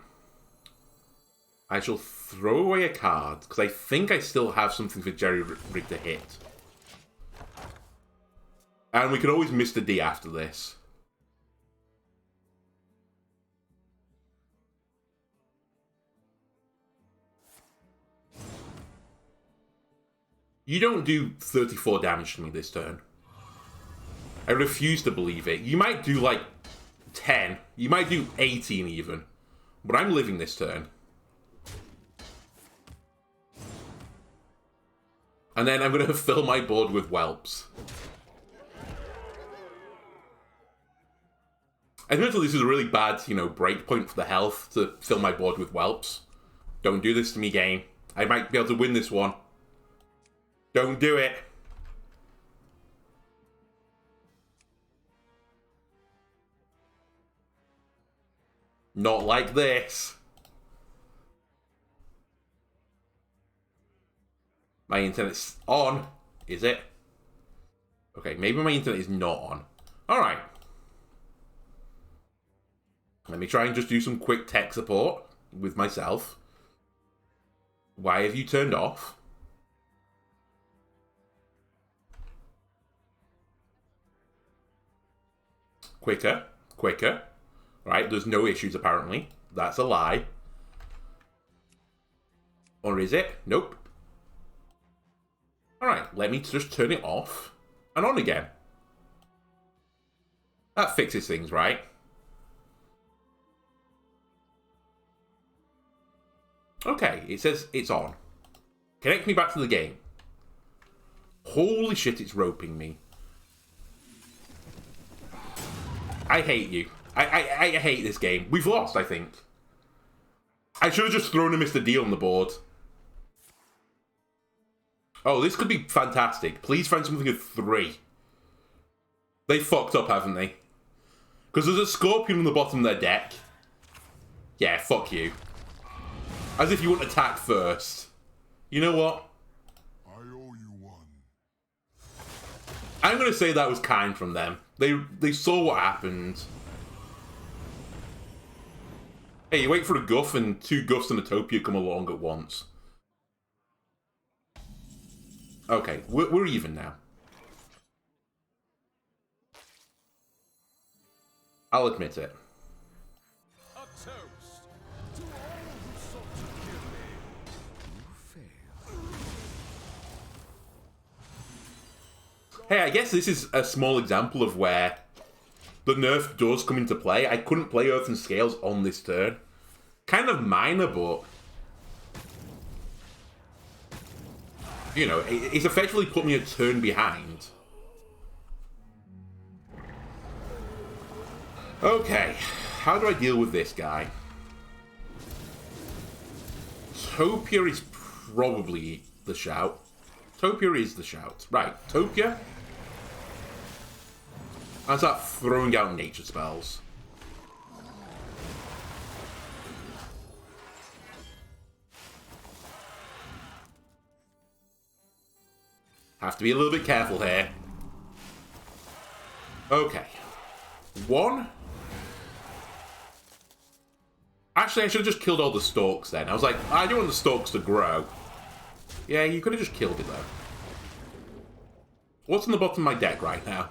I shall throw away a card, because I think I still have something for Jerry Rig to hit. And we can always Mr. D after this. You don't do 34 damage to me this turn. I refuse to believe it. You might do like 10. You might do 18 even. But I'm living this turn. And then I'm going to fill my board with whelps. Admittedly, this is a really bad, break point for the health to fill my board with whelps. Don't do this to me, game. I might be able to win this one. Don't do it. Not like this. My internet's on, is it? Okay, maybe my internet is not on. Alright. Let me try and just do some quick tech support with myself. Why have you turned off? Quicker, quicker. Right, there's no issues apparently. That's a lie. Or is it? Nope. Alright, let me just turn it off and on again. That fixes things, right? Okay, it says it's on. Connect me back to the game. Holy shit, it's roping me. I hate you. I hate this game. We've lost, I think. I should have just thrown a Mr. D on the board. Oh, this could be fantastic. Please find something at 3. They fucked up, haven't they? Because there's a Scorpion on the bottom of their deck. Yeah, fuck you. As if you wouldn't attack first. You know what? I owe you one. I'm going to say that was kind from them. They saw what happened. Hey, you wait for a Guff and 2 Guffs and a Topia come along at once. Okay, we're even now. I'll admit it. A toast to all who sought to kill me. You failed. Hey, I guess this is a small example of where the nerf does come into play. I couldn't play Earth and Scales on this turn. Kind of minor, but... you know, it's effectively put me a turn behind. Okay, how do I deal with this guy? Topia is probably the shout. Topia is the shout. Right, Topia. I start throwing out nature spells. Have to be a little bit careful here. Okay. 1. Actually, I should have just killed all the stalks then. I was like, I don't want the stalks to grow. Yeah, you could have just killed it though. What's on the bottom of my deck right now?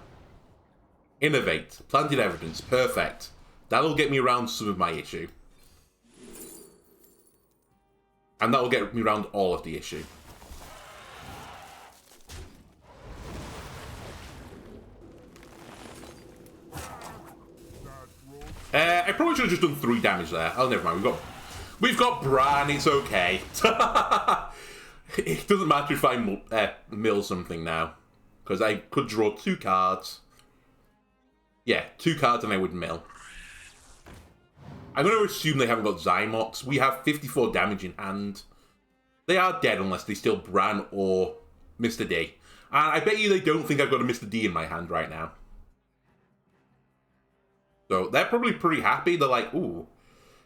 Innovate. Planted evidence. Perfect. That'll get me around some of my issue. And that'll get me around all of the issue. I probably should have just done 3 damage there. Oh, never mind. We've got Bran. It's okay. It doesn't matter if I mill something now, because I could draw 2 cards. Yeah, 2 cards and I would mill. I'm going to assume they haven't got Zymox. We have 54 damage in hand. They are dead unless they steal Bran or Mr. D. And I bet you they don't think I've got a Mr. D in my hand right now. So they're probably pretty happy. They're like, ooh,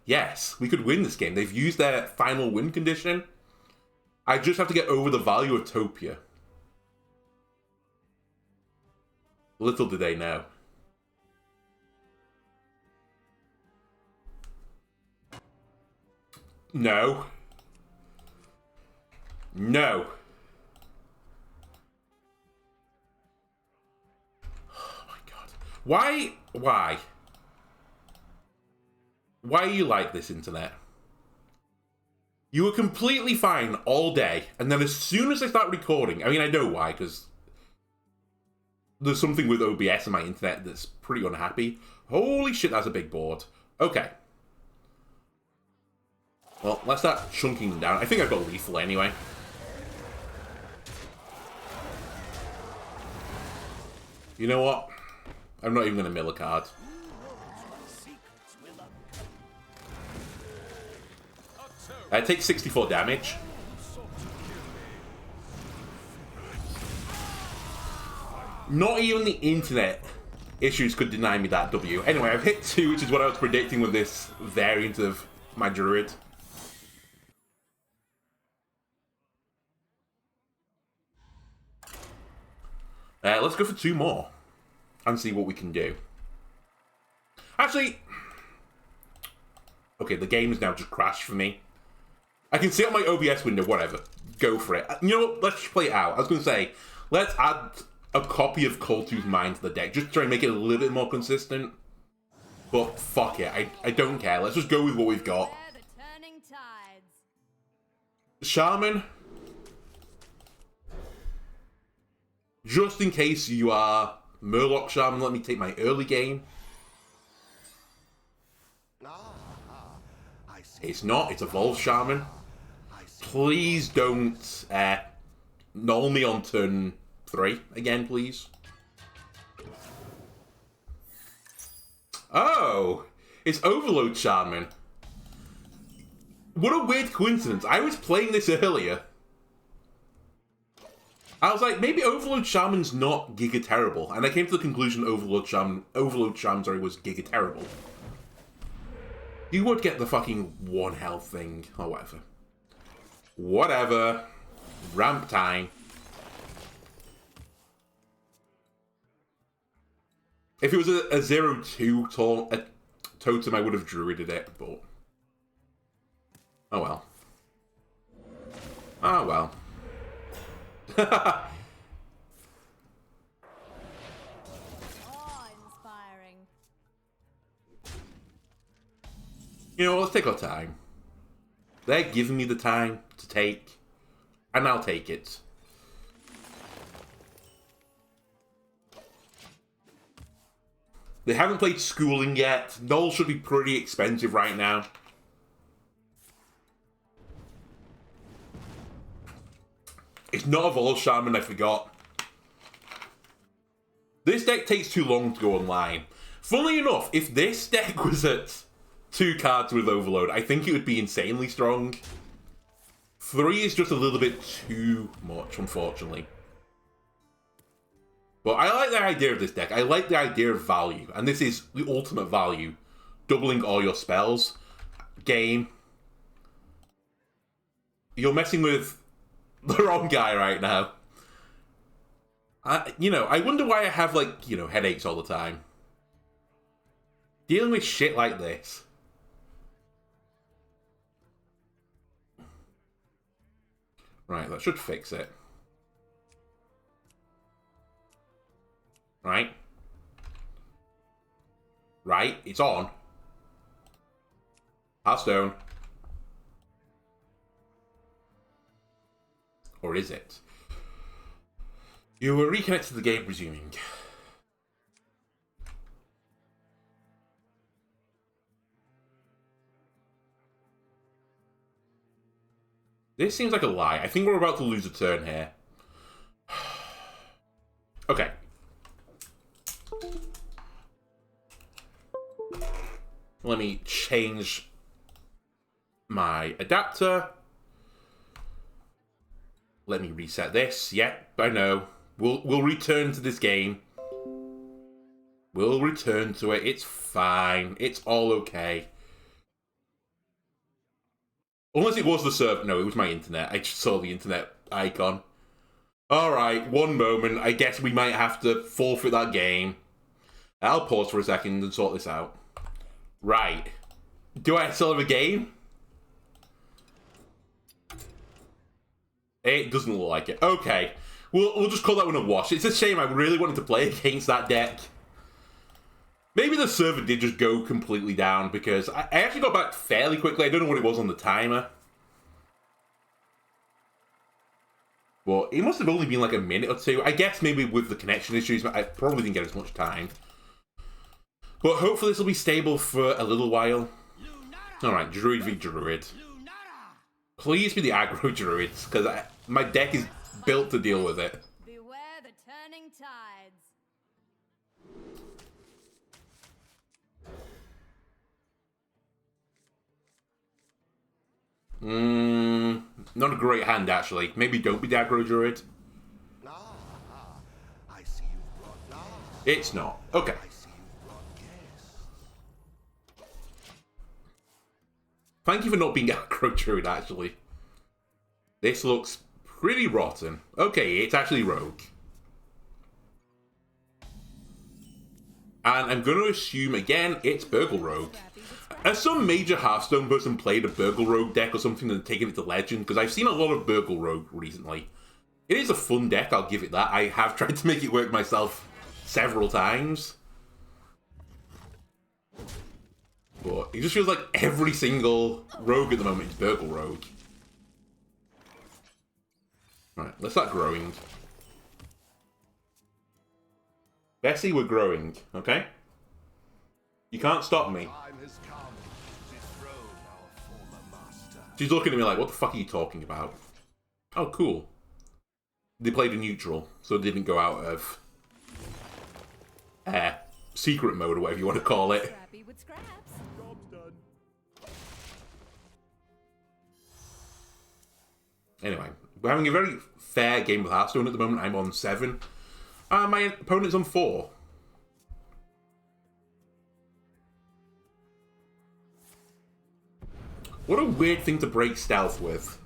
yes, we could win this game. They've used their final win condition. I just have to get over the value of Topia. Little do they know. No. No. Oh my god. Why? Why are you like this, internet? You were completely fine all day, and then as soon as I start recording, I mean, I know why, because there's something with OBS and my internet that's pretty unhappy. Holy shit, that's a big board. Okay. Well, let's start chunking them down. I think I've got lethal anyway. You know what? I'm not even going to mill a card. I take 64 damage. Not even the internet issues could deny me that W. Anyway, I've hit 2, which is what I was predicting with this variant of my Druid. Let's go for 2 more and see what we can do. Actually, okay, the game has now just crashed for me. I can see it on my OBS window, whatever. Go for it. You know what? Let's just play it out. I was going to say, let's add a copy of Koltu's Mind to the deck, just to try and make it a little bit more consistent. But fuck it, I don't care. Let's just go with what we've got. Shaman. Just in case you are Murloc Shaman, let me take my early game. It's not, it's Evolved Shaman. Please don't null me on turn 3 again, please. Oh, it's Overload Shaman. What a weird coincidence. I was playing this earlier. I was like, maybe Overload Shaman's not Giga Terrible. And I came to the conclusion Overload Shaman was Giga Terrible. You would get the fucking 1 health thing, or whatever. Whatever. Ramp time. If it was a 0-2 totem, I would have druided it, but... Oh well. Oh well. Awe-inspiring. You know, let's take our time. They're giving me the time to take, and I'll take it. They haven't played Schooling yet. Null should be pretty expensive right now. It's not a Vol Shaman, I forgot. This deck takes too long to go online. Funnily enough, if this deck was at 2 cards with Overload, I think it would be insanely strong. 3 is just a little bit too much, unfortunately. But I like the idea of this deck. I like the idea of value. And this is the ultimate value. Doubling all your spells. Game. You're messing with the wrong guy right now. I wonder why I have, like, headaches all the time. Dealing with shit like this. Right, that should fix it. Right. Right, it's on. Hearthstone. Or is it? You were reconnected to the game, resuming. This seems like a lie. I think we're about to lose a turn here. Okay. Let me change my adapter. Let me reset this. Yep, I know. We'll return to this game. We'll return to it. It's fine. It's all okay. Unless it was the server. No, it was my internet. I just saw the internet icon. Alright, one moment. I guess we might have to forfeit that game. I'll pause for a second and sort this out. Right. Do I still have a game? It doesn't look like it. Okay. We'll just call that one a wash. It's a shame. I really wanted to play against that deck. Maybe the server did just go completely down because I actually got back fairly quickly. I don't know what it was on the timer. But it must have only been like a minute or two. I guess maybe with the connection issues, I probably didn't get as much time. But hopefully this will be stable for a little while. Alright, Druid v Druid. Please be the aggro Druids, because my deck is built to deal with it. Beware the turning tides. Not a great hand, actually. Maybe don't be the aggro Druid. I see you brought love. It's not. Okay. I see you brought guests. Thank you for not being aggro Druid, actually. This looks pretty rotten. Okay, it's actually Rogue. And I'm going to assume, again, it's Burgle Rogue. Has some major Hearthstone person played a Burgle Rogue deck or something and taken it to Legend? Because I've seen a lot of Burgle Rogue recently. It is a fun deck, I'll give it that. I have tried to make it work myself several times. But it just feels like every single Rogue at the moment is Burgle Rogue. Right, let's start growing. Bessie, we're growing, okay? You can't stop me. Time has come to dethrone our former master. She's looking at me like, what the fuck are you talking about? Oh, cool. They played a neutral, so they didn't go out of secret mode or whatever you want to call it. Scrappy with scraps. Job's done. Anyway, we're having a very fair game with Hearthstone at the moment. I'm on 7. My opponent's on 4. What a weird thing to break stealth with.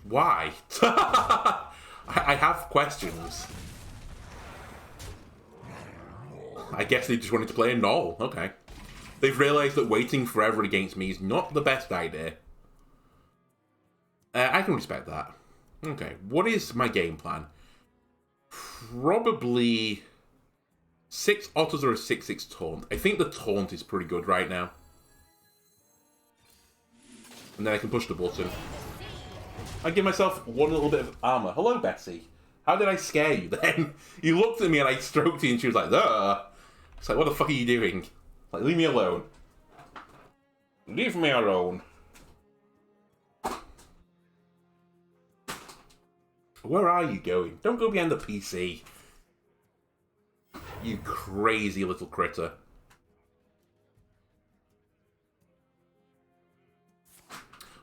Why? I have questions. I guess they just wanted to play a null. Okay. They've realised that waiting forever against me is not the best idea. I can respect that. Okay, what is my game plan? Probably 6 otters or a 6/6 taunt. I think the taunt is pretty good right now. And then I can push the button. I give myself one little bit of armor. Hello, Bessie. How did I scare you then? You looked at me and I stroked you and she was like, ugh. It's like, what the fuck are you doing? Like, leave me alone. Leave me alone. Where are you going? Don't go behind the PC. You crazy little critter.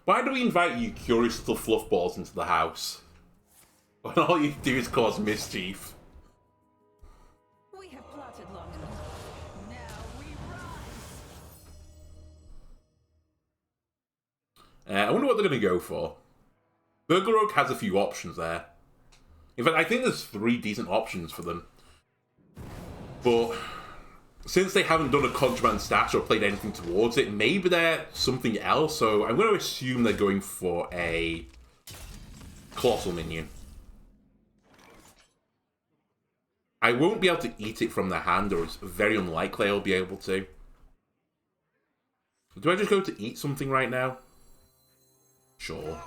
Why do we invite you curious little fluffballs into the house? When all you do is cause mischief. We have plotted long enough. Now we rise. I wonder what they're going to go for. Burglar Rogue has a few options there. In fact, I think there's 3 decent options for them. But since they haven't done a contraband stash or played anything towards it, maybe they're something else. So I'm going to assume they're going for a Colossal Minion. I won't be able to eat it from their hand, or it's very unlikely I'll be able to. Do I just go to eat something right now? Sure.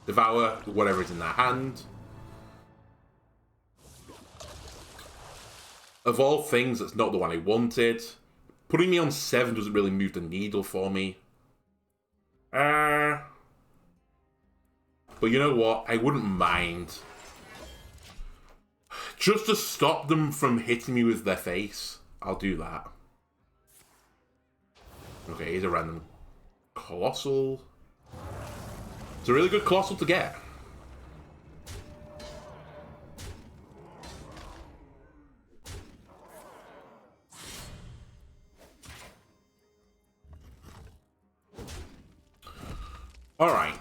Devour whatever is in their hand. Of all things, that's not the one I wanted. Putting me on 7 doesn't really move the needle for me. But you know what? I wouldn't mind. Just to stop them from hitting me with their face. I'll do that. Okay, here's a random Colossal. It's a really good Colossal to get. Alright.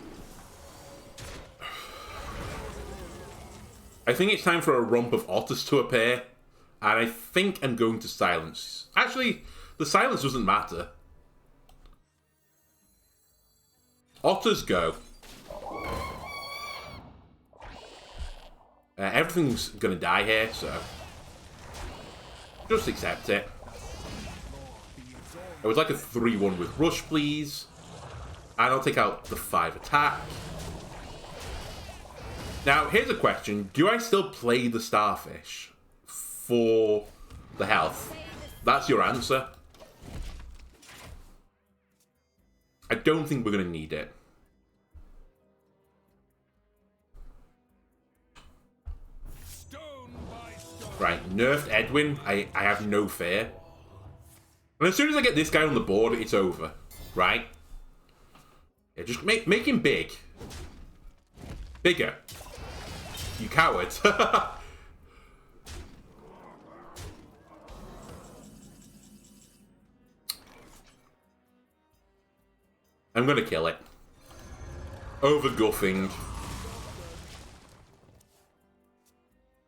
I think it's time for a rump of otters to appear. And I think I'm going to silence. Actually, the silence doesn't matter. Otters go. Everything's gonna die here, so just accept it. I would like a 3-1 with Rush, please. And I'll take out the 5 attack. Now, here's a question. Do I still play the Starfish for the health? That's your answer. I don't think we're going to need it. Right, nerfed Edwin. I have no fear. And as soon as I get this guy on the board, it's over. Right? Yeah, just make him big. Bigger. You coward. I'm gonna kill it. Over guffing.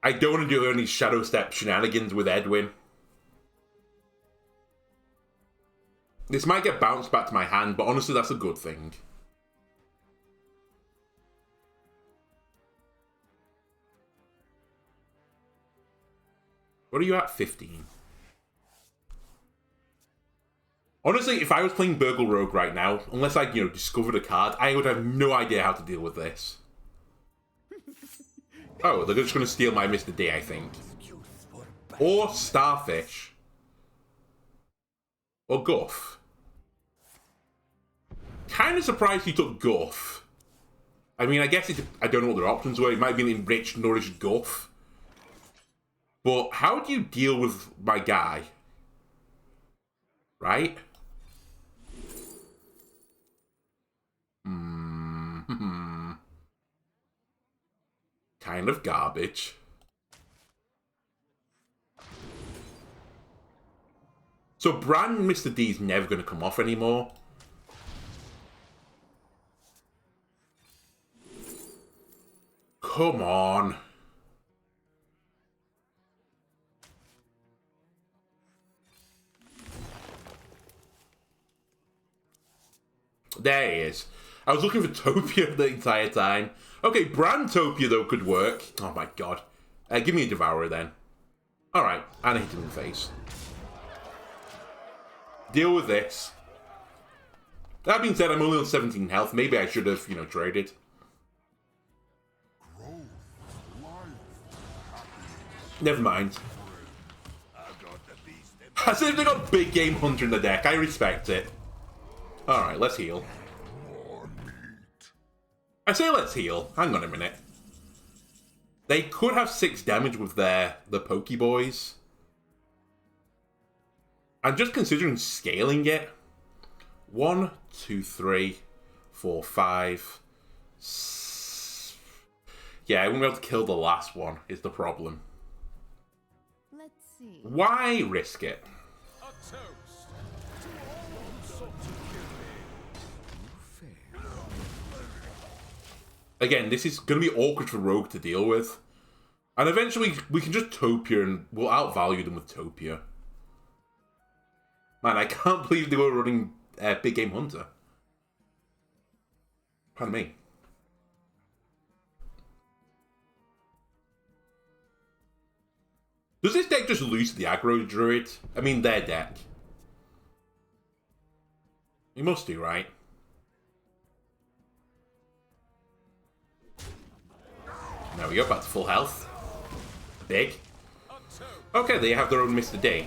I don't want to do any Shadow Step shenanigans with Edwin. This might get bounced back to my hand, but honestly, that's a good thing. What are you at? 15. Honestly, if I was playing Burgle Rogue right now, unless I'd, discovered a card, I would have no idea how to deal with this. Oh, they're just going to steal my Mr. D, I think. Or Starfish. or Guff? Kind of surprised he took Guff. I mean, I guess I don't know what their options were. It might have been enriched, nourished Guff. But how do you deal with my guy? Right? Kind of garbage. So brand Mr. D is never going to come off anymore. Come on. There he is. I was looking for Topia the entire time. Okay, brand Topia, though, could work. Oh, my God. Give me a Devourer, then. Alright, and I hit him in the face. Deal with this. That being said, I'm only on 17 health. Maybe I should have, you know, traded. Never mind. As if they got Big Game Hunter in the deck. I respect it. Alright, let's heal. I say let's heal. Hang on a minute. They could have 6 damage with the Pokeboys. I'm just considering scaling it. 1, 2, 3, 4, 5. Yeah, I won't be able to kill the last one, is the problem. Let's see. Why risk it? A toast to all who sought to kill me. Again, this is going to be awkward for Rogue to deal with. And eventually, we can just Topia and we'll outvalue them with Topia. Man, I can't believe they were running Big Game Hunter. Pardon me. Does this deck just lose to the aggro Druid? I mean, their deck. You must do, right? There we go, back to full health. Big. Okay, they have their own Mr. D.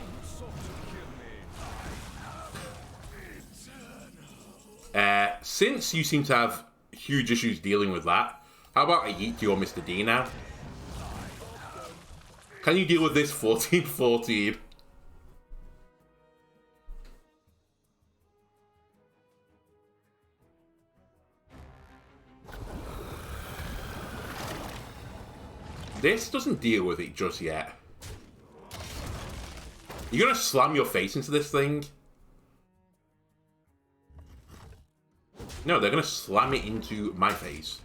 Since you seem to have huge issues dealing with that, how about I eat your Mr. D now? Can you deal with this 14-14? This doesn't deal with it just yet. You're gonna slam your face into this thing? No, they're gonna slam it into my face.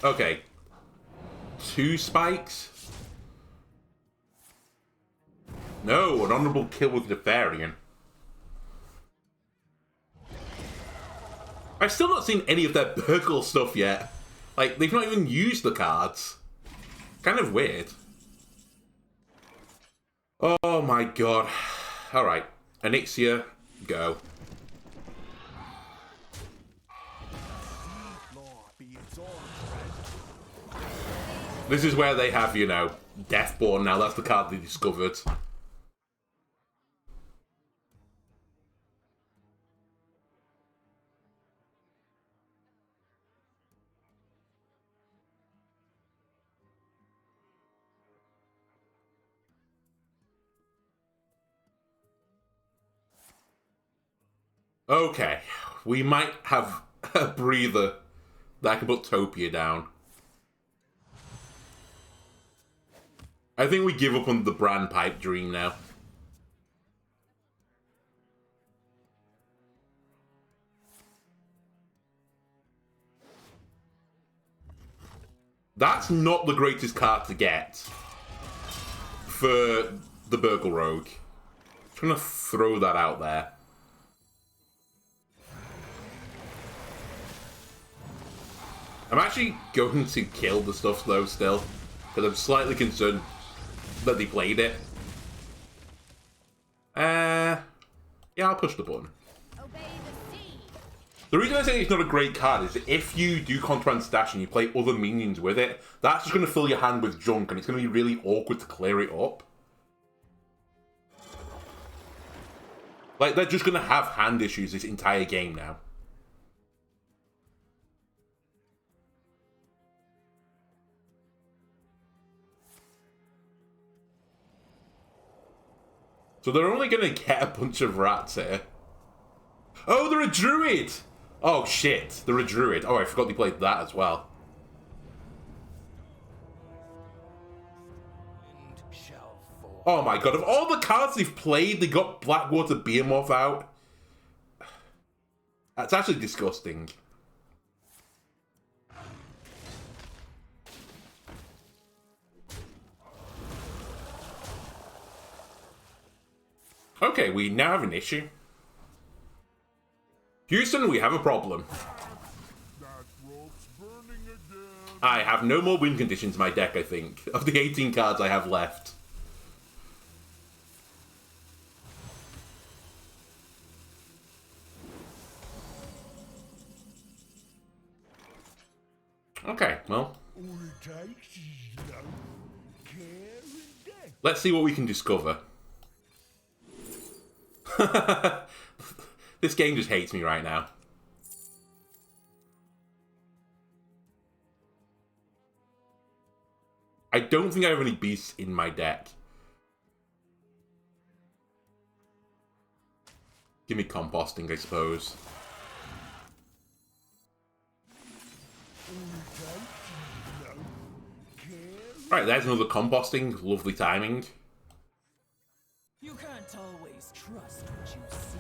Okay. 2 spikes? No, an honorable kill with the Nefarian. I've still not seen any of their Burgle stuff yet. Like, they've not even used the cards. Kind of weird. Oh my god. Alright. Anixia, go. This is where they have, you know, Deathborn now. That's the card they discovered. Okay, we might have a breather that can put Topia down. I think we give up on the brand pipe dream now. That's not the greatest card to get for the Burgle Rogue. Just gonna throw that out there. I'm actually going to kill the stuff though still, because I'm slightly concerned that they played it. Yeah, I'll push the button. Obey the sea. The reason I say it's not a great card is that if you do Contraband Stash and you play other minions with it, that's just going to fill your hand with junk and it's going to be really awkward to clear it up. Like, they're just going to have hand issues this entire game now. So they're only going to get a bunch of rats here. Oh, they're a druid! Oh, shit. They're a druid. Oh, I forgot they played that as well. Oh my god, of all the cards they've played, they got Blackwater Behemoth out. That's actually disgusting. Okay, we now have an issue. Houston, we have a problem. I have no more win conditions in my deck, I think, of the 18 cards I have left. Okay, well. Let's see what we can discover. This game just hates me right now. I don't think I have any beasts in my deck. Give me composting, I suppose. Right, there's another composting. Lovely timing. You can't always trust what you see.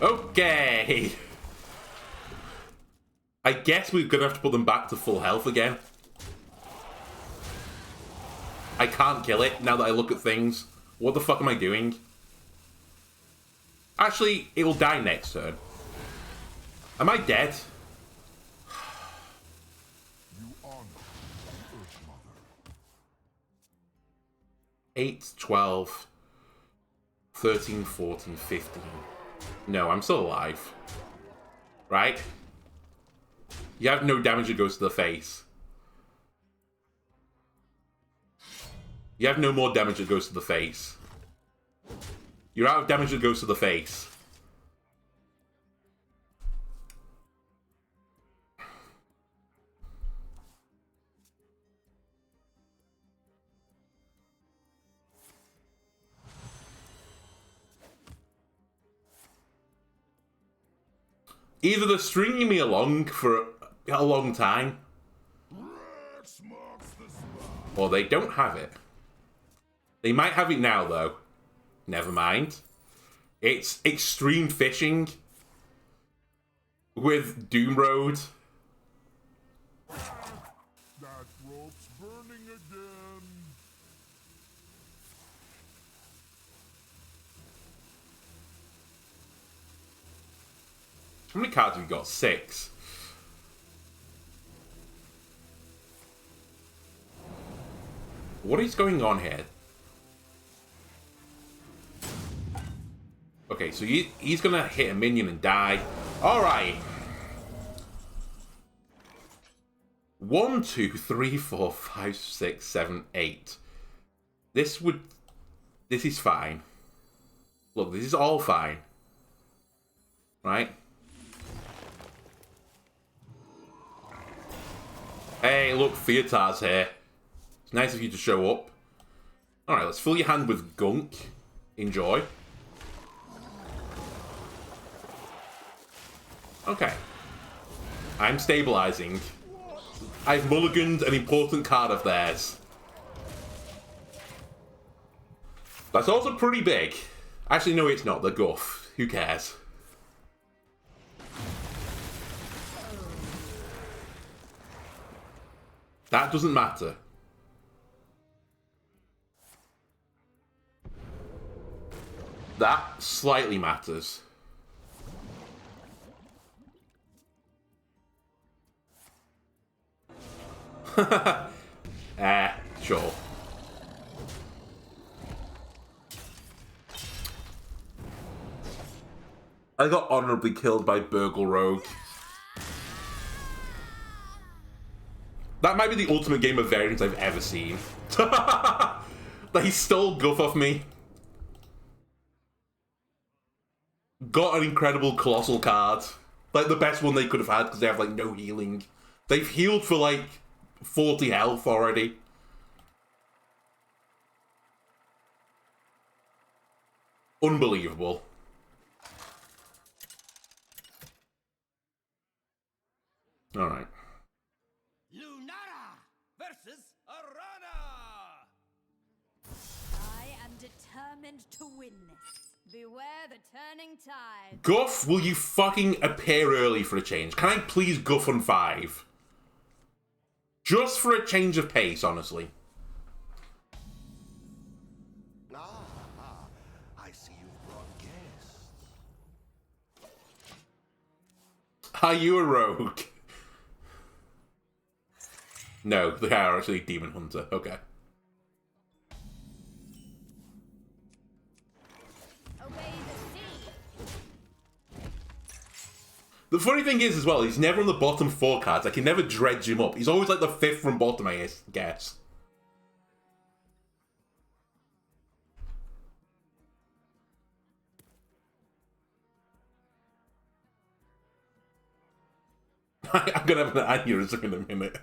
Okay. I guess we're gonna have to put them back to full health again. I can't kill it now that I look at things. What the fuck am I doing? Actually, it will die next turn. Am I dead? 8, 12, 13, 14, 15. No, I'm still alive. Right? You have no damage that goes to the face. You have no more damage that goes to the face. You're out of damage that goes to the face. Either they're stringing me along for a long time, or they don't have it. They might have it now, though. Never mind. It's extreme fishing with Doom Road. That rope's burning again. How many cards have we got? 6. What is going on here? Okay, so he's gonna hit a minion and die. Alright. 1, 2, 3, 4, 5, 6, 7, 8. This is fine. Look, this is all fine. Right? Hey, look, Theatar's here. It's nice of you to show up. Alright, let's fill your hand with gunk. Enjoy. Okay. I'm stabilizing. I've mulliganed an important card of theirs. That's also pretty big. Actually, no, it's not. They're Guff. Who cares? That doesn't matter. That slightly matters. Sure. I got honorably killed by Burgle Rogue. That might be the ultimate game of variance I've ever seen. That he stole Guff off me. got an incredible colossal card. Like, the best one they could have had, because they have, like, no healing. They've healed for, like, 40 health already. Unbelievable. Alright. Lunara versus Arana. I am determined to win this. Beware the turning tide. Guff, will you fucking appear early for a change? Can I please Guff on 5? Just for a change of pace, honestly. I see you've brought guests. Are you a rogue? No, they are actually Demon Hunter. Okay. Obey the sea. The funny thing is, as well, he's never on the bottom 4 cards. I can never dredge him up. He's always like the 5th from bottom, I guess. I'm gonna have an aneurysm in a minute.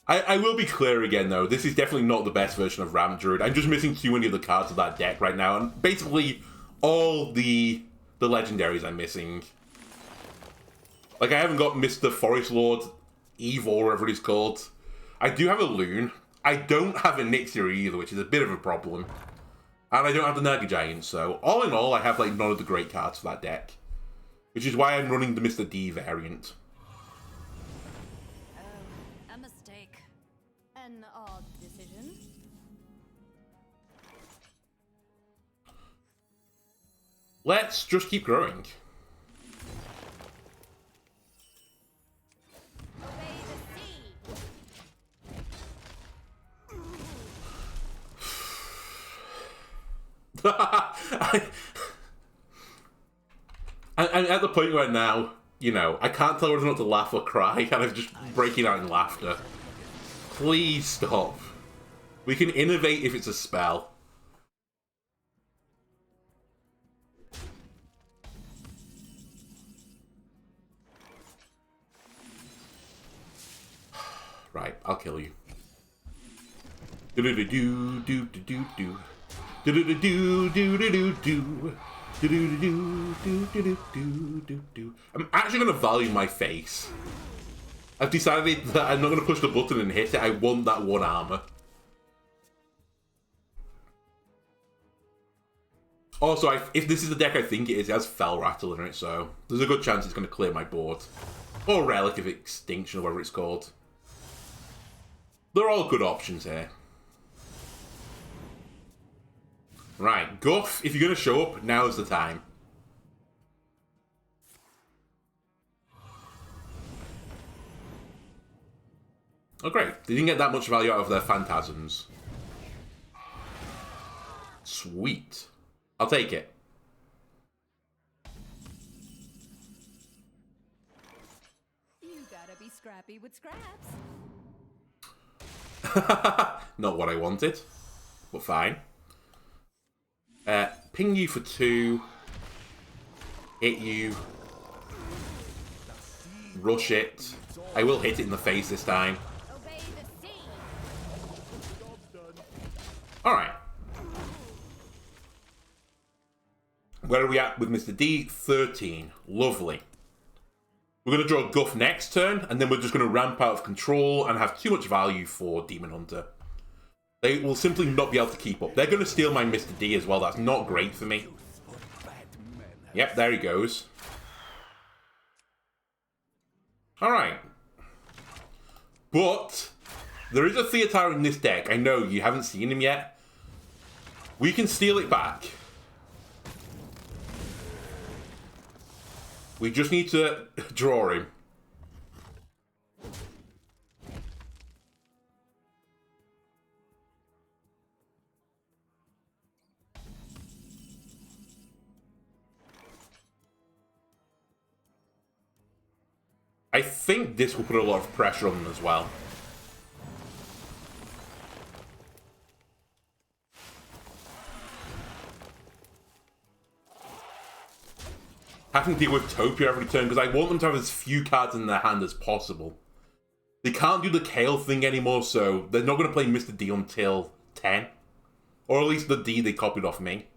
I will be clear again, though. This is definitely not the best version of Ramp Druid. I'm just missing too many of the cards of that deck right now. And basically, all the legendaries I'm missing. Like, I haven't got Mr. Forest Lord, Evil, or whatever it's called. I do have a Loon. I don't have a Nixir either, which is a bit of a problem. And I don't have the Naga Giant, so all in all, I have, like, none of the great cards for that deck. Which is why I'm running the Mr. D variant. A mistake. An odd decision. Let's just keep growing. Obey the sea. I'm at the point where now, you know, I can't tell whether or not to laugh or cry, and I'm just breaking out in laughter. Please stop. We can innovate if it's a spell. Right, I'll kill you. Do-do-do-do, do-do-do-do. Do-do-do-do, do-do-do-do. I'm actually going to value my face. I've decided that I'm not going to push the button and hit it. I want that 1 armor. Also, if this is the deck I think it has Fell Rattle in it, so there's a good chance it's going to clear my board. Or Relic of Extinction, or whatever it's called. They're all good options here. Right, Guff, if you're going to show up, now's the time. Oh great, they didn't get that much value out of their Phantasms. Sweet. I'll take it. You gotta be scrappy with scraps. Not what I wanted, but fine. Ping you for 2. Hit you. Rush it. I will hit it in the face this time. Obey the sea. Alright. Where are we at with Mr. D? 13. Lovely. We're going to draw Guff next turn, and then we're just going to ramp out of control and have too much value for Demon Hunter. They will simply not be able to keep up. They're going to steal my Mr. D as well. That's not great for me. Yep, there he goes. Alright. But there is a Theatar in this deck. I know you haven't seen him yet. We can steal it back. We just need to draw him. I think this will put a lot of pressure on them as well. having to deal with Topia every turn because I want them to have as few cards in their hand as possible. They can't do the Kale thing anymore, so they're not going to play Mr. D until 10. Or at least the D they copied off me.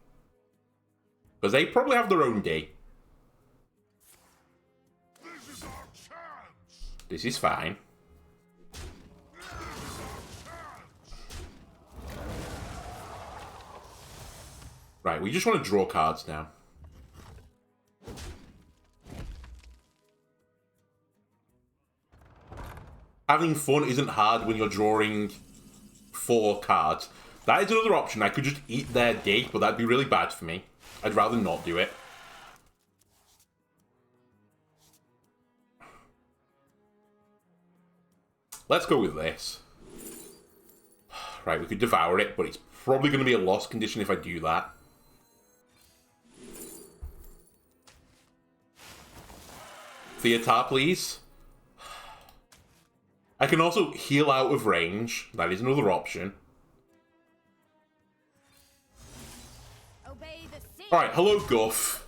Because they probably have their own D. This is our chance. This is fine. Right, we just want to draw cards now. Having fun isn't hard when you're drawing 4 cards. That is another option. I could just eat their D, but that'd be really bad for me. I'd rather not do it. Let's go with this. Right, we could devour it, but it's probably going to be a loss condition if I do that. Theatar, please. I can also heal out of range. That is another option. Obey the sea. Alright, hello, Guff.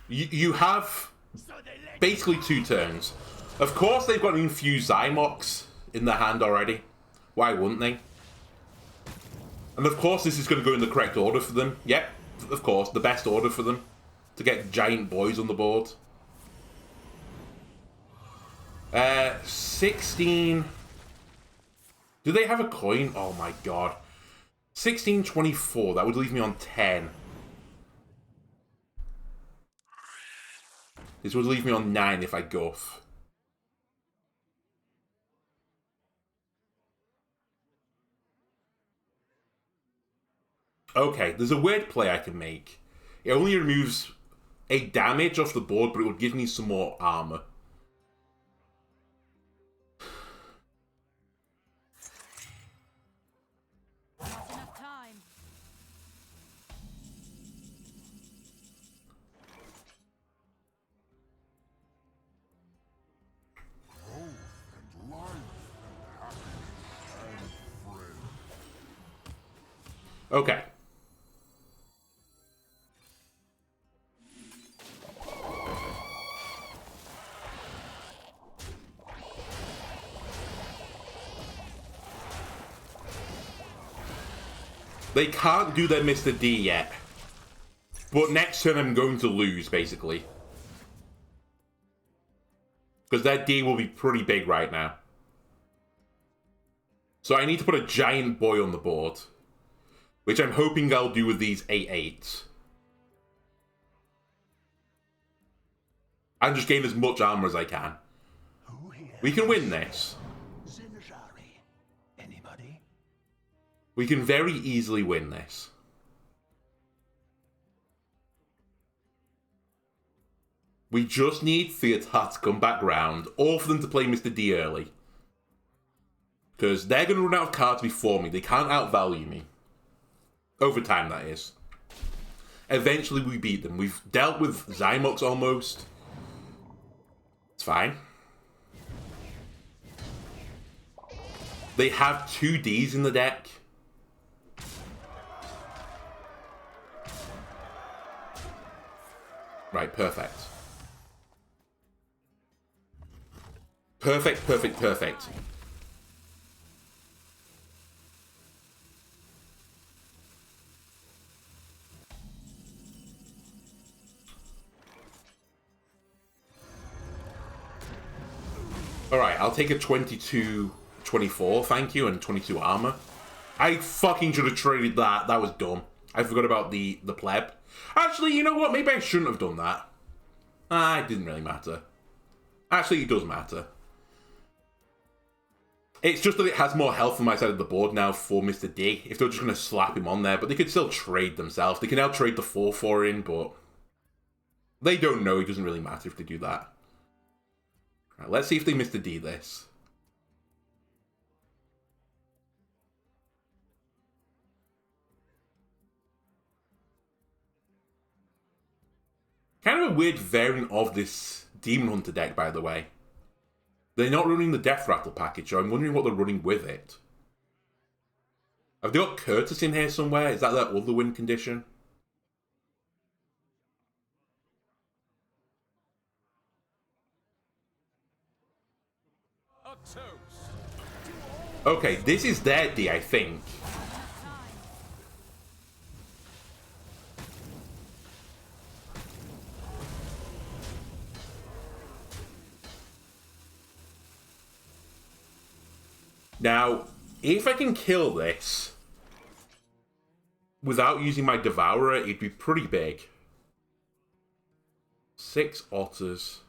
You have basically 2 turns. Of course, they've got an infused Zymox in their hand already. Why wouldn't they? And of course, this is going to go in the correct order for them. Yep, of course, the best order for them. To get giant boys on the board. 16... Do they have a coin? Oh my god. 1624, that would leave me on 10. This would leave me on 9 if I Guff. Okay, there's a weird play I can make. It only removes 8 damage off the board, but it would give me some more armor. Not enough time. Growth and life and happiness and friends. Okay. They can't do their Mr. D yet. But next turn I'm going to lose, basically. Because their D will be pretty big right now. So I need to put a giant boy on the board. Which I'm hoping I'll do with these 8/8s. And just gain as much armor as I can. We can win this. Anybody? We can very easily win this. We just need Theatar to come back round, or for them to play Mr. D early. Because they're going to run out of cards before me. They can't outvalue me. Over time, that is. Eventually, we beat them. We've dealt with Zymox almost. It's fine. They have 2 Ds in the deck. Right, perfect. Perfect, perfect, perfect. Alright, I'll take a 22-24, thank you, and 22 armor. I fucking should have traded that. That was dumb. I forgot about the pleb. Actually, you know what? Maybe I shouldn't have done that. It didn't really matter. Actually, it does matter. It's just that it has more health on my side of the board now for Mr. D. If they're just going to slap him on there, but they could still trade themselves. They can now trade the 4/4 in, but they don't know. It doesn't really matter if they do that. Right, let's see if they Mr. D this. Kind of a weird variant of this Demon Hunter deck, by the way. They're not running the Death Rattle package, so I'm wondering what they're running with it. Have they got Curtis in here somewhere? Is that their other win condition? A toast. Okay, this is their D, I think. Now, if I can kill this without using my Devourer, it'd be pretty big. 6 otters.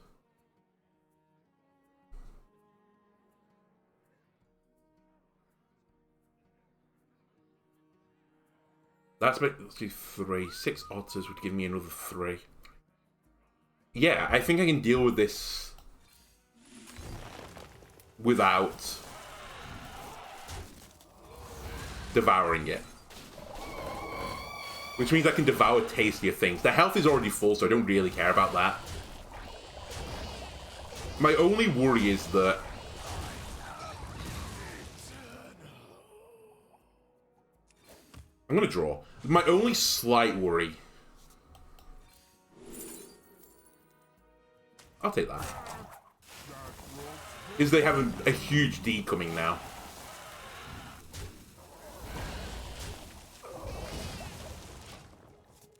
Let's do 3. 6 otters would give me another 3. Yeah, I think I can deal with this without devouring it. Which means I can devour tastier things. The health is already full, so I don't really care about that. My only worry is that I'm gonna draw. My only slight worry, I'll take that, is they have a huge D coming now.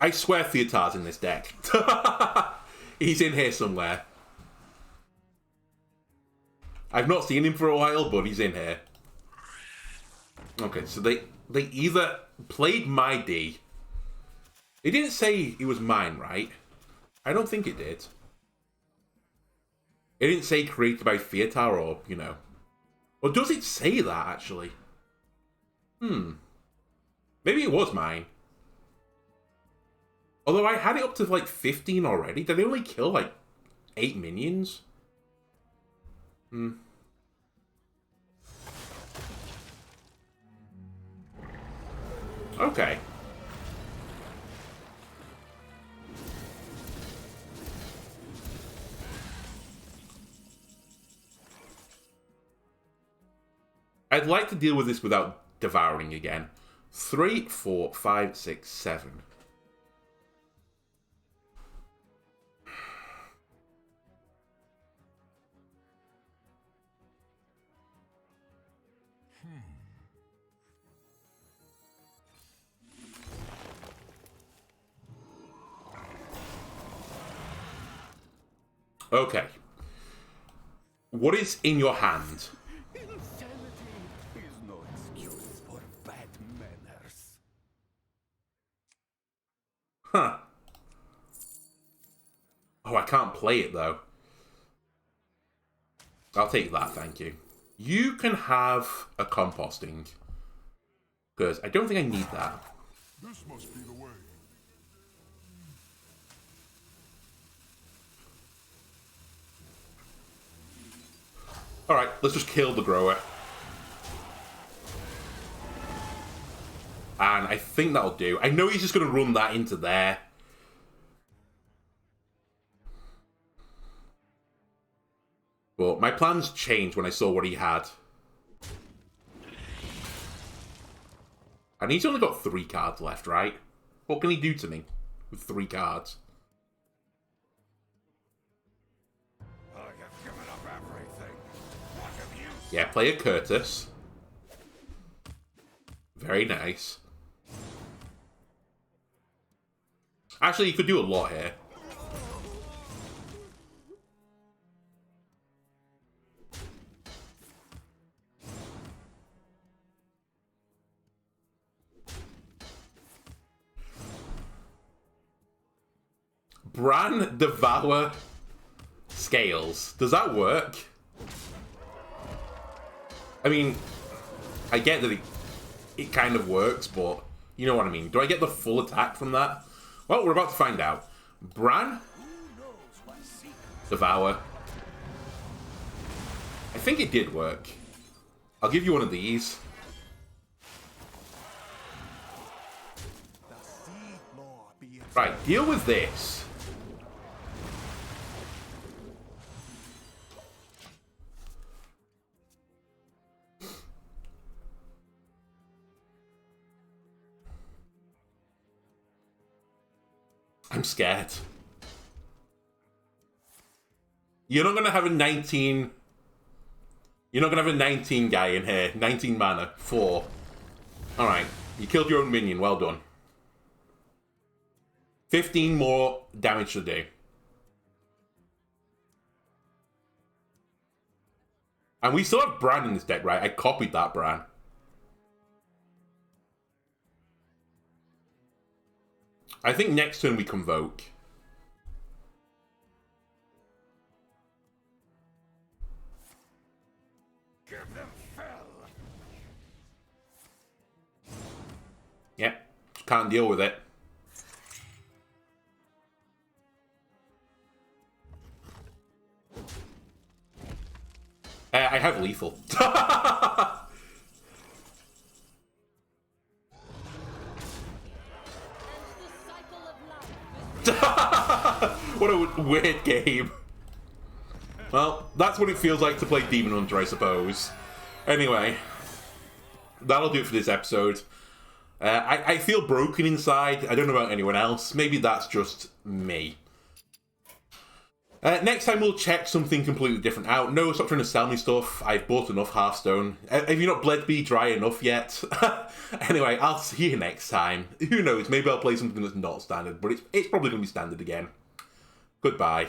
I swear Theotar's in this deck. He's in here somewhere. I've not seen him for a while, but he's in here. Okay, so they either played my D. It didn't say it was mine, right? I don't think it did. It didn't say created by Theotar or, you know. Or does it say that, actually? Maybe it was mine. Although I had it up to like 15 already. Did they only kill like 8 minions? Okay. I'd like to deal with this without devouring again. 3, 4, 5, 6, 7. Okay. What is in your hand? Insanity is no excuse for bad manners. Huh. Oh, I can't play it, though. I'll take that, thank you. You can have a composting. Because I don't think I need that. This must be the way. Alright, let's just kill the grower. And I think that'll do. I know he's just going to run that into there. But my plans changed when I saw what he had. And he's only got 3 cards left, right? What can he do to me with 3 cards? I have given up everything. What have you? Yeah, play a Curtis. Very nice. Actually, you could do a lot here. Bran Devour Scales. Does that work? I mean, I get that it kind of works, but you know what I mean. Do I get the full attack from that? Well, we're about to find out. Bran Devour. I think it did work. I'll give you one of these. Right, deal with this. I'm scared. You're not going to have a 19... You're not going to have a 19 guy in here. 19 mana. 4. Alright. You killed your own minion. Well done. 15 more damage to do. And we still have Bran in this deck, right? I copied that Bran. I think next turn we Convoke. Give them fell. Yep. Can't deal with it. I have lethal. What a weird game. Well, that's what it feels like to play Demon Hunter, I suppose. Anyway, that'll do it for this episode. I feel broken inside. I don't know about anyone else. Maybe that's just me. Next time we'll check something completely different out. No, stop trying to sell me stuff. I've bought enough Hearthstone. Have you not bled me dry enough yet? Anyway, I'll see you next time. Who knows, maybe I'll play something that's not standard, but it's probably going to be standard again. Goodbye.